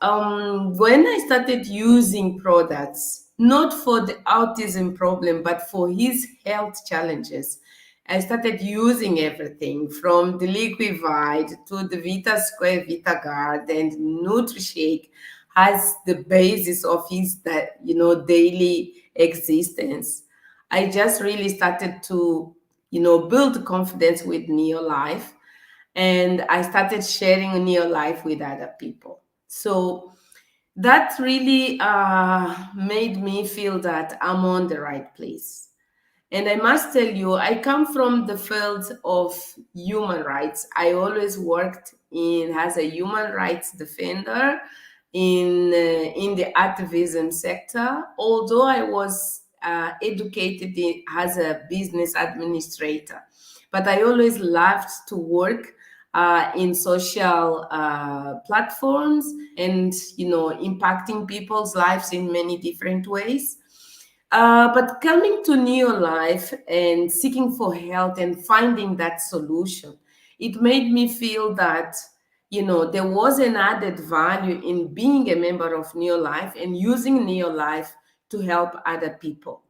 When I started using products, not for the autism problem, but for his health challenges, I started using everything from the Liquivide to the Vita Square, Vita Guard, and NutriShake as the basis of his daily existence. I just really started to, build confidence with Neolife, and I started sharing Neolife with other people. So that really made me feel that I'm on the right place. And I must tell you, I come from the field of human rights. I always worked in as a human rights defender in the activism sector. Although I was educated as a business administrator, but I always loved to work in social platforms and impacting people's lives in many different ways. But coming to Neolife and seeking for health and finding that solution, it made me feel that, there was an added value in being a member of Neolife and using Neolife to help other people.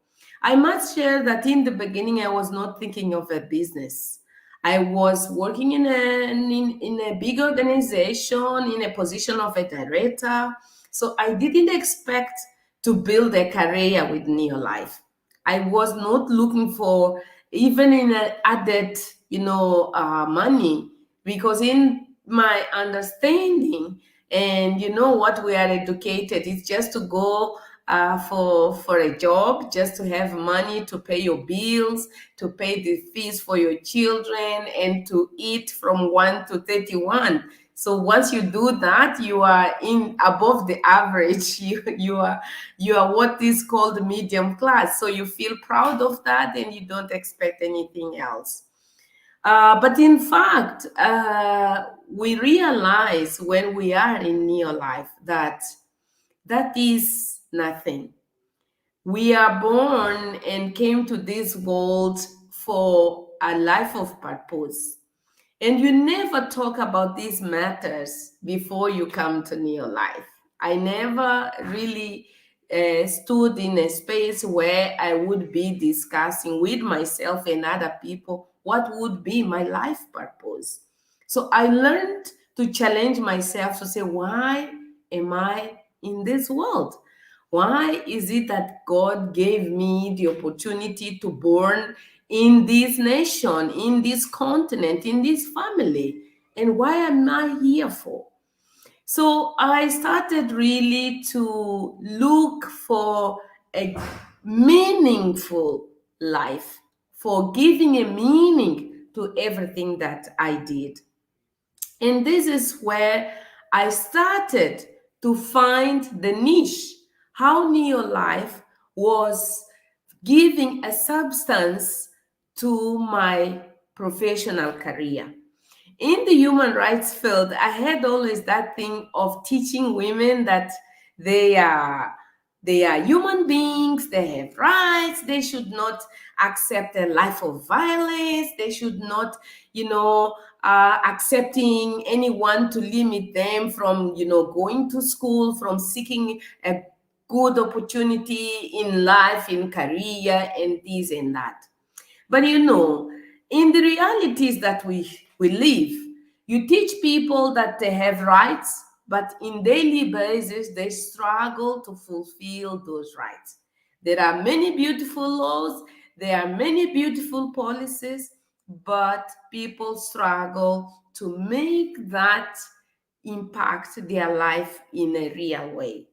I must share that in the beginning, I was not thinking of a business. I was working in a big organization in a position of a director. So I didn't expect to build a career with Neolife. I was not looking for even in a added, money, because in my understanding and what we are educated is just to go for a job, just to have money to pay your bills, to pay the fees for your children, and to eat from 1 to 31. So once you do that, you are in above the average. You are what is called medium class. So you feel proud of that, and you don't expect anything else. But in fact, we realize when we are in Neolife that that is nothing. We are born and came to this world for a life of purpose. And you never talk about these matters before you come to Neolife. I never really stood in a space where I would be discussing with myself and other people what would be my life purpose. So I learned to challenge myself to say, why am I in this world? Why is it that God gave me the opportunity to born in this nation, in this continent, in this family? And why am I here for? So I started really to look for a meaningful life, for giving a meaning to everything that I did. And this is where I started to find the niche, how Neolife was giving a substance to my professional career. In the human rights field, I had always that thing of teaching women that they are they are human beings, they have rights, they should not accept a life of violence, they should not, accepting anyone to limit them from, going to school, from seeking a good opportunity in life, in career, and this and that. But in the realities that we live, you teach people that they have rights, but in daily basis, they struggle to fulfill those rights. There are many beautiful laws, there are many beautiful policies, but people struggle to make that impact their life in a real way.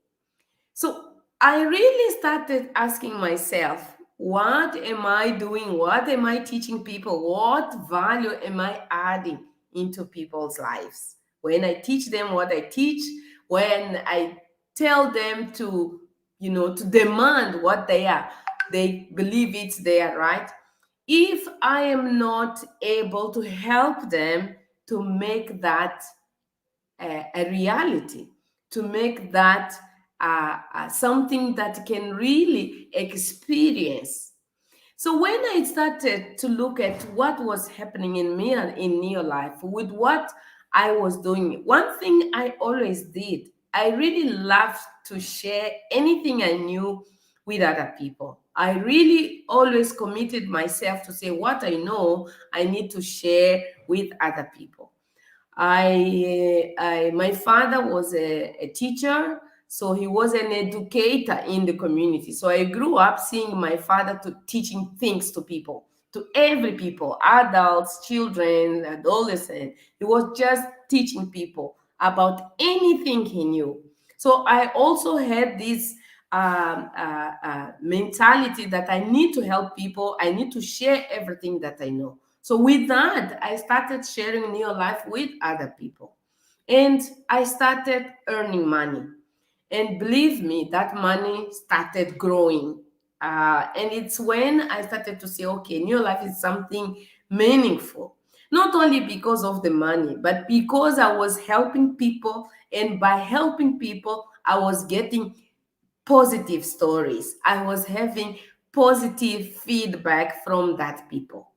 So I really started asking myself, what am I doing? What am I teaching people? What value am I adding into people's lives? When I teach them what I teach, when I tell them to, to demand what they believe it's their right. If I am not able to help them to make that a reality, to make that something that can really experience. So when I started to look at what was happening in me and in Neo Life with what I was doing, one thing I always did, I really loved to share anything I knew with other people. I really always committed myself to say what I know I need to share with other people. My father was a teacher, so he was an educator in the community. So I grew up seeing my father teaching things to people, to every people, adults, children, adolescents. He was just teaching people about anything he knew. So I also had this mentality that I need to help people. I need to share everything that I know. So with that, I started sharing Neo Life with other people. And I started earning money. And believe me, that money started growing. And it's when I started to say, okay, Neo Life is something meaningful. Not only because of the money, but because I was helping people. And by helping people, I was getting positive stories. I was having positive feedback from that people.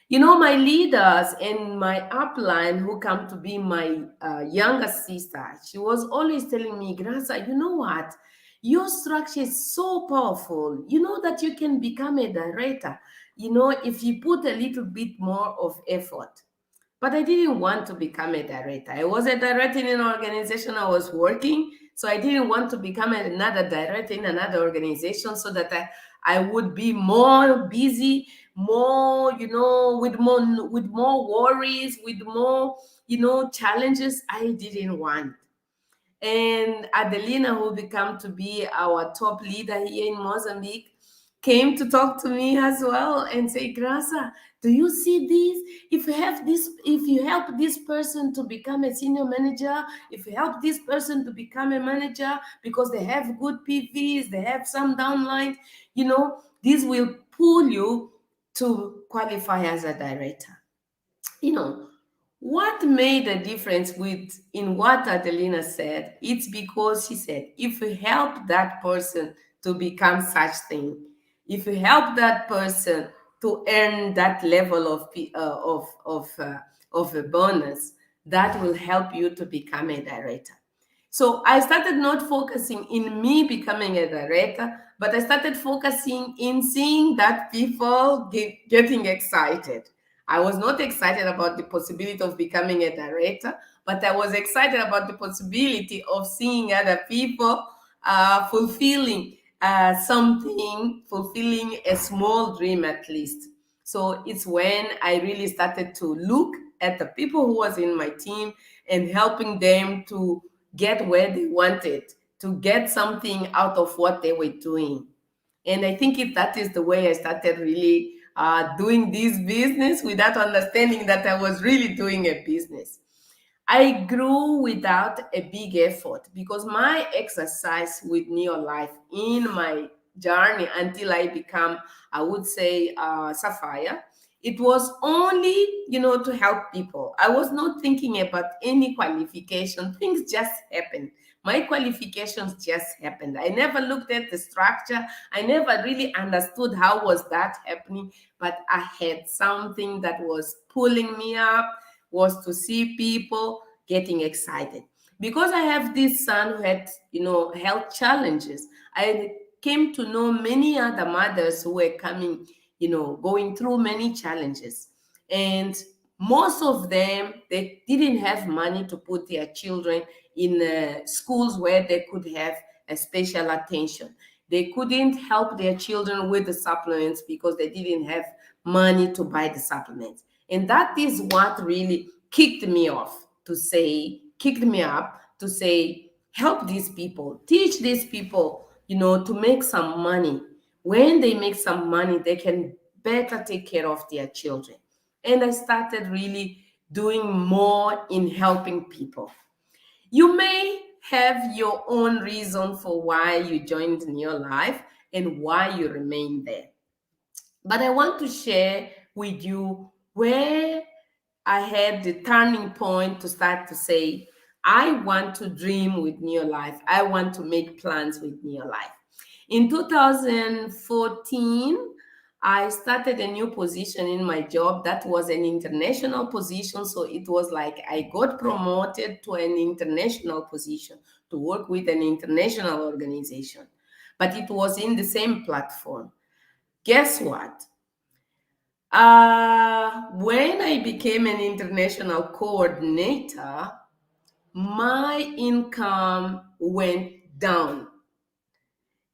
My leaders and my upline who come to be my younger sister, she was always telling me, Grasa, you know what? Your structure is so powerful. You know that you can become a director, if you put a little bit more of effort. But I didn't want to become a director. I was a director in an organization I was working, so I didn't want to become another director in another organization so that I would be more busy, more, with more worries, with more, challenges. I didn't want. And Adelina, who became to be our top leader here in Mozambique, came to talk to me as well and say, Grasa, do you see this? If you help this person to become a senior manager, if you help this person to become a manager because they have good PVs, they have some downlines, this will pull you to qualify as a director. What made a difference in what Adelina said? It's because she said, if you help that person to become such thing, if you help that person to earn that level of a bonus, that will help you to become a director. So I started not focusing in me becoming a director, but I started focusing in seeing that people getting excited. I was not excited about the possibility of becoming a director, but I was excited about the possibility of seeing other people fulfilling something, fulfilling a small dream at least. So it's when I really started to look at the people who was in my team and helping them to get where they wanted, to get something out of what they were doing. And I think that is the way I started really doing this business without understanding that I was really doing a business. I grew without a big effort because my exercise with Neolife in my journey until I become, I would say, Sapphire, it was only, to help people. I was not thinking about any qualification. Things just happened. My qualifications just happened. I never looked at the structure. I never really understood how was that happening, but I had something that was pulling me up, was to see people getting excited. Because I have this son who had, health challenges, I came to know many other mothers who were coming, going through many challenges. And most of them, they didn't have money to put their children in schools where they could have a special attention. They couldn't help their children with the supplements because they didn't have money to buy the supplements. And that is what really kicked me up to say, help these people, teach these people, to make some money. When they make some money, they can better take care of their children. And I started really doing more in helping people. You may have your own reason for why you joined in your life and why you remain there. But I want to share with you where I had the turning point to start to say, I want to dream with Neolife. I want to make plans with Neolife. In 2014, I started a new position in my job that was an international position. So it was like I got promoted to an international position to work with an international organization, but it was in the same platform. Guess what? When I became an international coordinator, my income went down.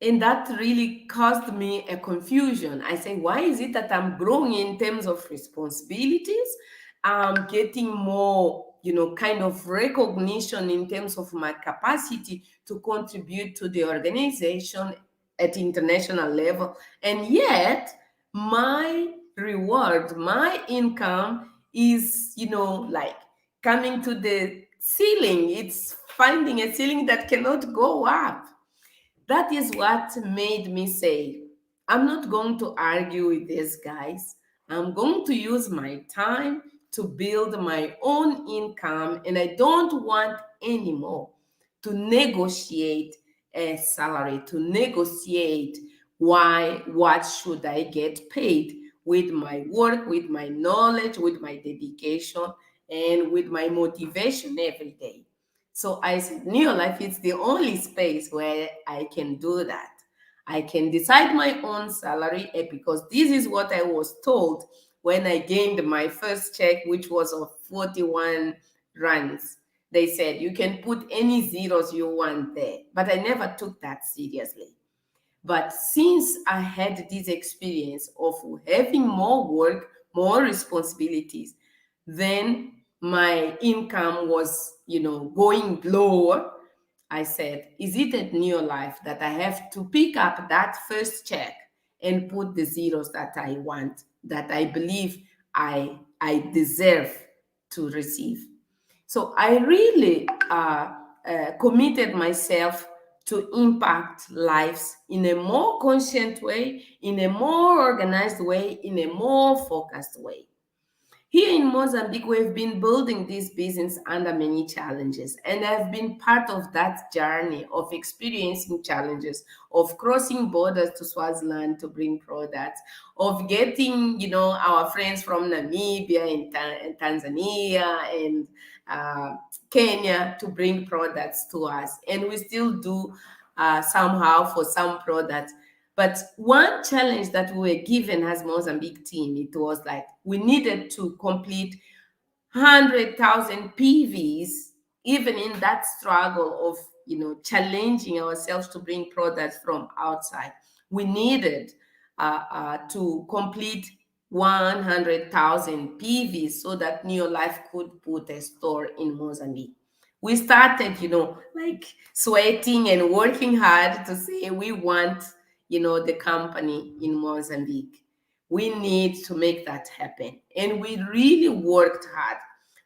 And that really caused me a confusion. I say, why is it that I'm growing in terms of responsibilities? I'm getting more, kind of recognition in terms of my capacity to contribute to the organization at international level. And yet, my reward, my income is, like coming to the ceiling. It's finding a ceiling that cannot go up. That is what made me say, I'm not going to argue with these guys. I'm going to use my time to build my own income, and I don't want anymore to negotiate a salary, to negotiate what should I get paid with my work, with my knowledge, with my dedication, and with my motivation every day. So I said, Neolife is the only space where I can do that. I can decide my own salary because this is what I was told when I gained my first check, which was of 41 rands. They said, you can put any zeros you want there. But I never took that seriously. But since I had this experience of having more work, more responsibilities, then my income was, going lower. I said, is it at Neolife that I have to pick up that first check and put the zeros that I want, that I believe I deserve to receive? So I really committed myself to impact lives in a more conscient way, in a more organized way, in a more focused way. Here in Mozambique, we've been building this business under many challenges, and I've been part of that journey of experiencing challenges, of crossing borders to Swaziland to bring products, of getting, our friends from Namibia and Tanzania and Kenya to bring products to us, and we still do somehow for some products. But one challenge that we were given as Mozambique team, it was like we needed to complete 100,000 PVs, even in that struggle of challenging ourselves to bring products from outside. We needed to complete 100,000 PVs so that Neolife could put a store in Mozambique. We started, like sweating and working hard to say we want, the company in Mozambique. We need to make that happen. And we really worked hard.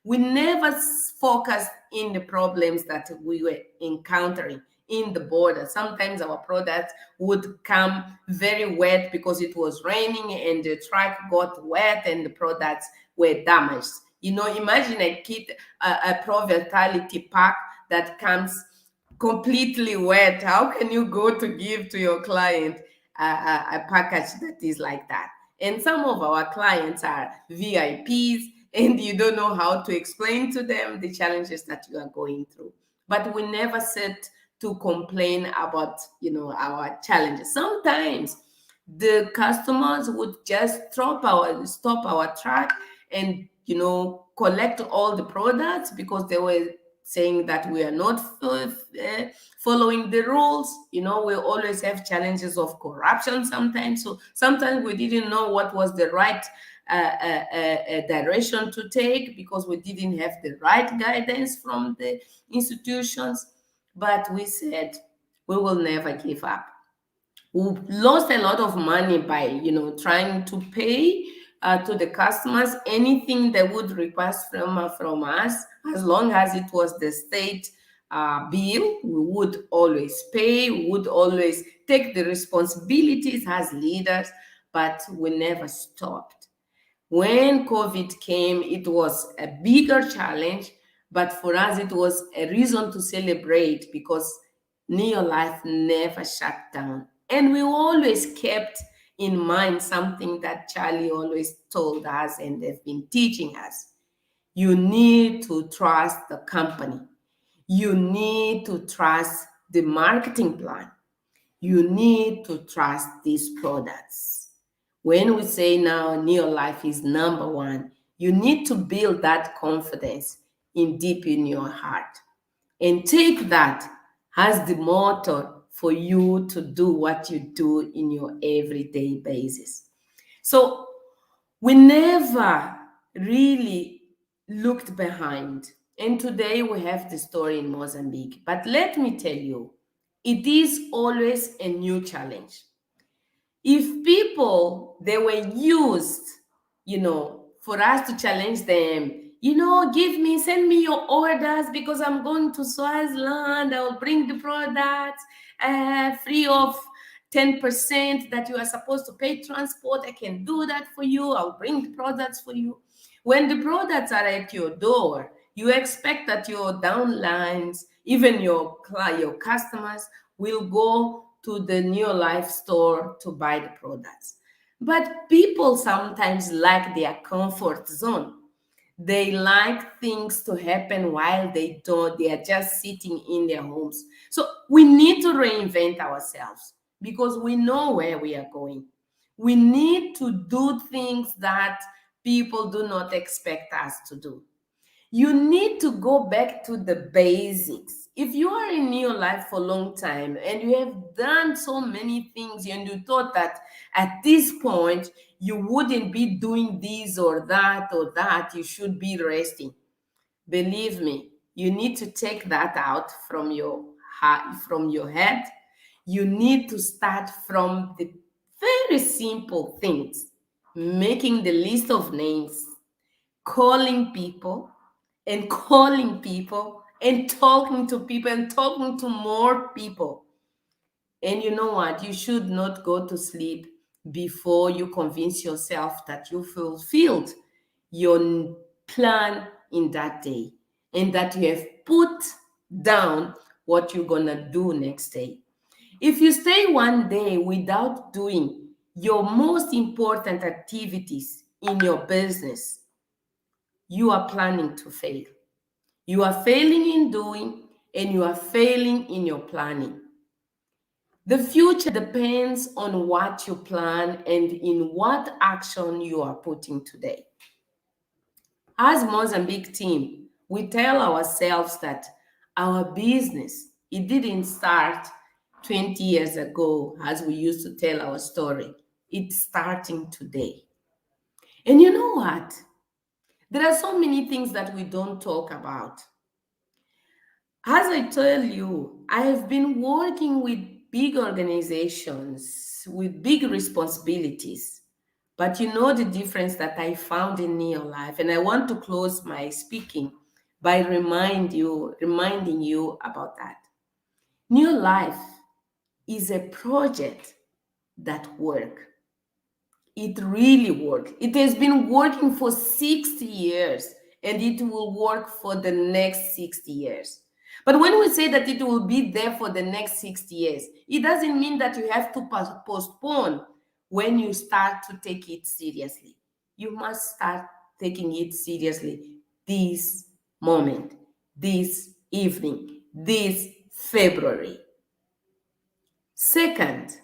We never focused in the problems that we were encountering in the border. Sometimes our products would come very wet because it was raining and the truck got wet and the products were damaged. Imagine a kit, a Pro Vitality pack that comes completely wet. How can you go to give to your client a package that is like that? And some of our clients are VIPs, and you don't know how to explain to them the challenges that you are going through. But we never sit to complain about, our challenges. Sometimes the customers would just stop our truck and, collect all the products because they were saying that we are not following the rules. We always have challenges of corruption sometimes. So sometimes we didn't know what was the right direction to take because we didn't have the right guidance from the institutions. But we said we will never give up. We lost a lot of money by trying to pay to the customers anything they would request from us. As long as it was the state bill, we would always pay. We would always take the responsibilities as leaders, but we never stopped. When COVID came, it was a bigger challenge, but for us, it was a reason to celebrate because Neolife never shut down. And we always kept in mind something that Charlie always told us and they've been teaching us. You need to trust the company. You need to trust the marketing plan. You need to trust these products. When we say now Neolife is number one, you need to build that confidence in deep in your heart and take that as the motor for you to do what you do in your everyday basis. So we never really looked behind. And today we have the story in Mozambique. But let me tell you, it is always a new challenge. If people they were used, for us to challenge them, send me your orders because I'm going to Swaziland, I'll bring the products free of 10% that you are supposed to pay transport. I can do that for you. I'll bring the products for you. When the products are at your door, you expect that your downlines, even your customers, will go to the Neolife store to buy the products. But people sometimes like their comfort zone. They like things to happen while they are just sitting in their homes. So we need to reinvent ourselves because we know where we are going. We need to do things that people do not expect us to do. You need to go back to the basics. If you are in your life for a long time and you have done so many things and you thought that at this point you wouldn't be doing this or that, you should be resting. Believe me, you need to take that out from your heart, from your head. You need to start from the very simple things, making the list of names, calling people and calling people and talking to people and talking to more people. And you know what? You should not go to sleep before you convince yourself that you fulfilled your plan in that day and that you have put down what you're going to do next day. If you stay one day without doing your most important activities in your business, you are planning to fail. You are failing in doing and you are failing in your planning. The future depends on what you plan and in what action you are putting today. As Mozambique team, we tell ourselves that our business It didn't start 20 years ago as we used to tell our story. It's starting today. And you know what? There are so many things that we don't talk about. As I tell you, I have been working with big organizations with big responsibilities. But you know the difference that I found in Neolife, and I want to close my speaking by reminding you about that. Neolife is a project that works. It really works. It has been working for 60 years and it will work for the next 60 years. But when we say that it will be there for the next 60 years, it doesn't mean that you have to postpone when you start to take it seriously. You must start taking it seriously this moment, this evening, this February. Second,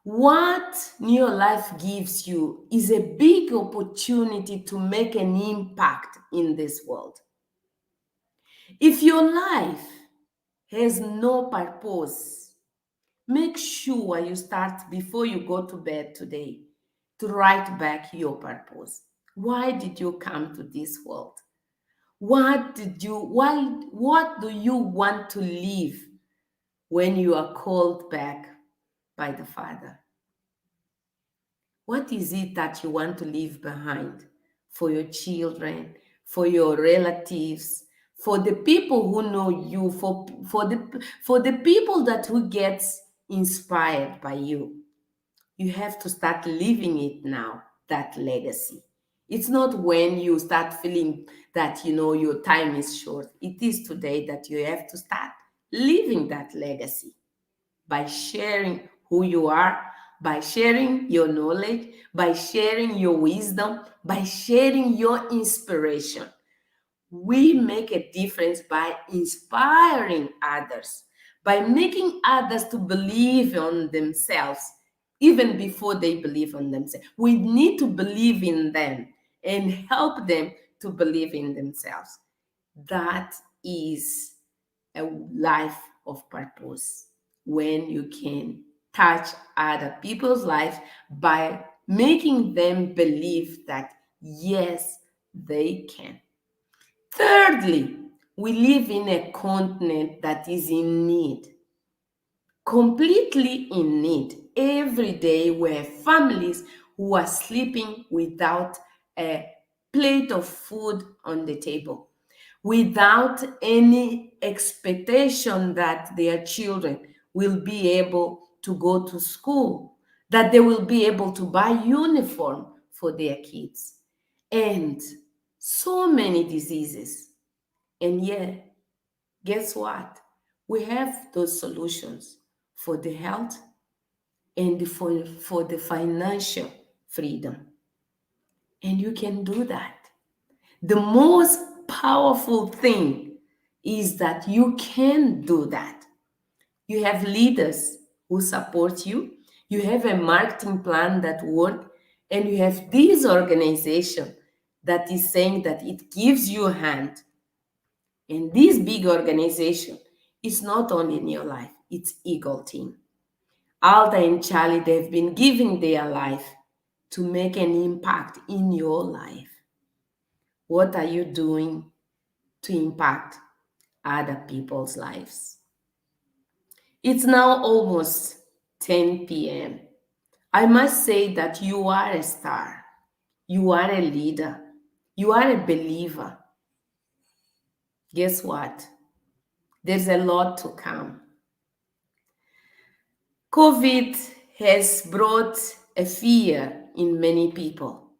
what New Life gives you is a big opportunity to make an impact in this world. If your life has no purpose, make sure you start before you go to bed today to write back your purpose. Why did you come to this world? What do you want to live when you are called back by the Father? What is it that you want to leave behind for your children, for your relatives, for the people who know you, for the people that who gets inspired by you? You have to start living it now, that legacy. It's not when you start feeling that your time is short. It is today that you have to start living that legacy by sharing who you are, by sharing your knowledge, by sharing your wisdom, by sharing your inspiration. We make a difference by inspiring others, by making others to believe on themselves even before they believe on themselves. We need to believe in them and help them to believe in themselves. That is a life of purpose when you can touch other people's lives by making them believe that yes, they can. Thirdly, we live in a continent that is in need, completely in need. Every day, we have families who are sleeping without a plate of food on the table, without any expectation that their children will be able to go to school, that they will be able to buy uniform for their kids, and so many diseases. And yet, guess what? We have those solutions for the health and for the financial freedom. And you can do that. The most powerful thing is that you can do that. You have leaders who support you. You have a marketing plan that works, and you have this organization that is saying that it gives you a hand. And this big organization is not only in your life, it's Eagle Team. Alda and Charlie, they've been giving their life to make an impact in your life. What are you doing to impact other people's lives? It's now almost 10 p.m. I must say that you are a star. You are a leader. You are a believer. Guess what? There's a lot to come. COVID has brought a fear in many people.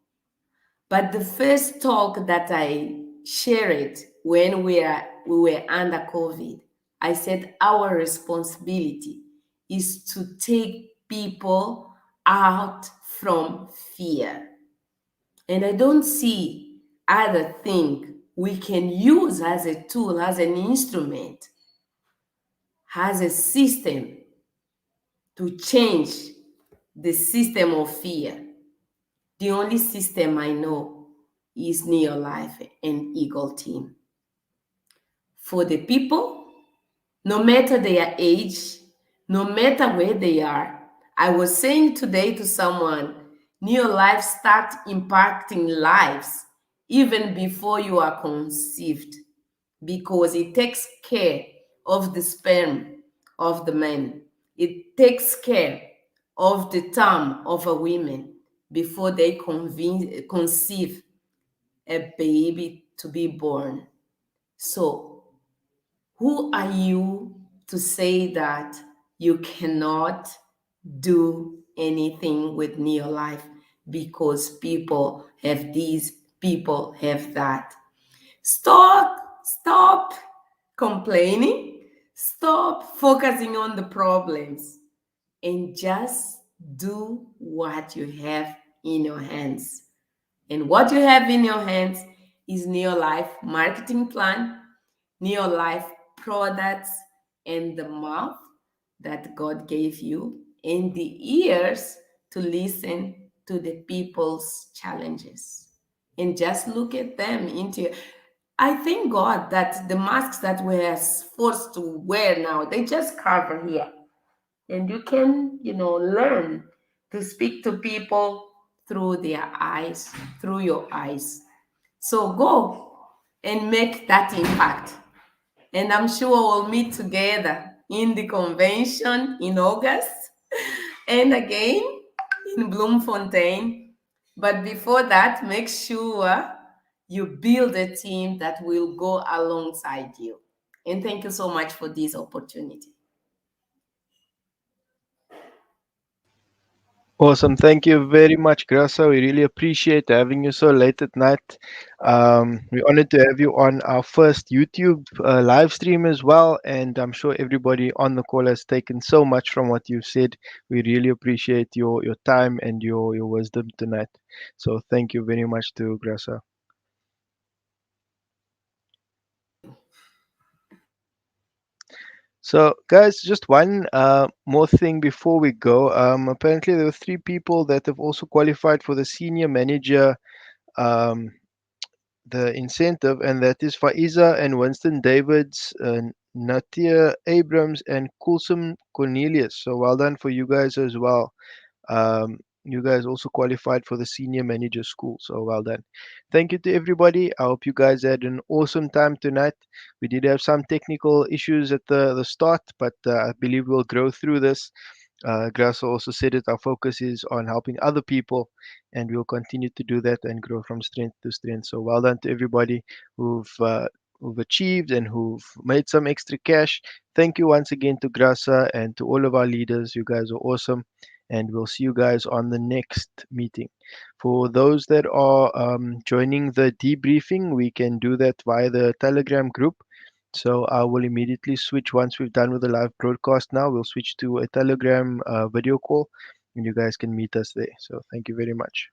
But the first talk that I shared when we were under COVID, I said our responsibility is to take people out from fear. And I don't see other thing we can use as a tool, as an instrument, as a system to change the system of fear. The only system I know is Neolife and Eagle Team. For the people, no matter their age, no matter where they are. I was saying today to someone, new life start impacting lives even before you are conceived, because it takes care of the sperm of the man. It takes care of the term of a woman before they conceive a baby to be born. So, who are you to say that you cannot do anything with neo life because people have this, people have that? Stop complaining. Stop focusing on the problems and just do what you have in your hands. And what you have in your hands is Neo Life marketing plan, Neo Life products, and the mouth that God gave you, and the ears to listen to the people's challenges. And just look at them into. I thank God that the masks that we're forced to wear now, they just cover here. And you can, learn to speak to people through their eyes, through your eyes. So go and make that impact. And I'm sure we'll meet together in the convention in August and again in Bloemfontein. But before that, make sure you build a team that will go alongside you. And thank you so much for this opportunity. Awesome. Thank you very much, Grasa. We really appreciate having you so late at night. We're honored to have you on our first YouTube live stream as well. And I'm sure everybody on the call has taken so much from what you've said. We really appreciate your time and your wisdom tonight. So thank you very much to Grasa. So, guys, just one more thing before we go. Apparently, there were three people that have also qualified for the senior manager um, the incentive, and that is Faiza and Winston Davids, Natia Abrams, and Kulsum Cornelius. So, well done for you guys as well. You guys also qualified for the senior manager school, so well done. Thank you to everybody. I hope you guys had an awesome time tonight. We did have some technical issues at the start, but I believe we'll grow through this. Grasso also said it, our focus is on helping other people, and we'll continue to do that and grow from strength to strength. So well done to everybody who've achieved and who've made some extra cash. Thank you once again to Grasa and to all of our leaders. You guys are awesome, and we'll see you guys on the next meeting. For those that are joining the debriefing, we can do that via the Telegram group. So I will immediately switch once we've done with the live broadcast now. We'll switch to a Telegram video call and you guys can meet us there. So thank you very much.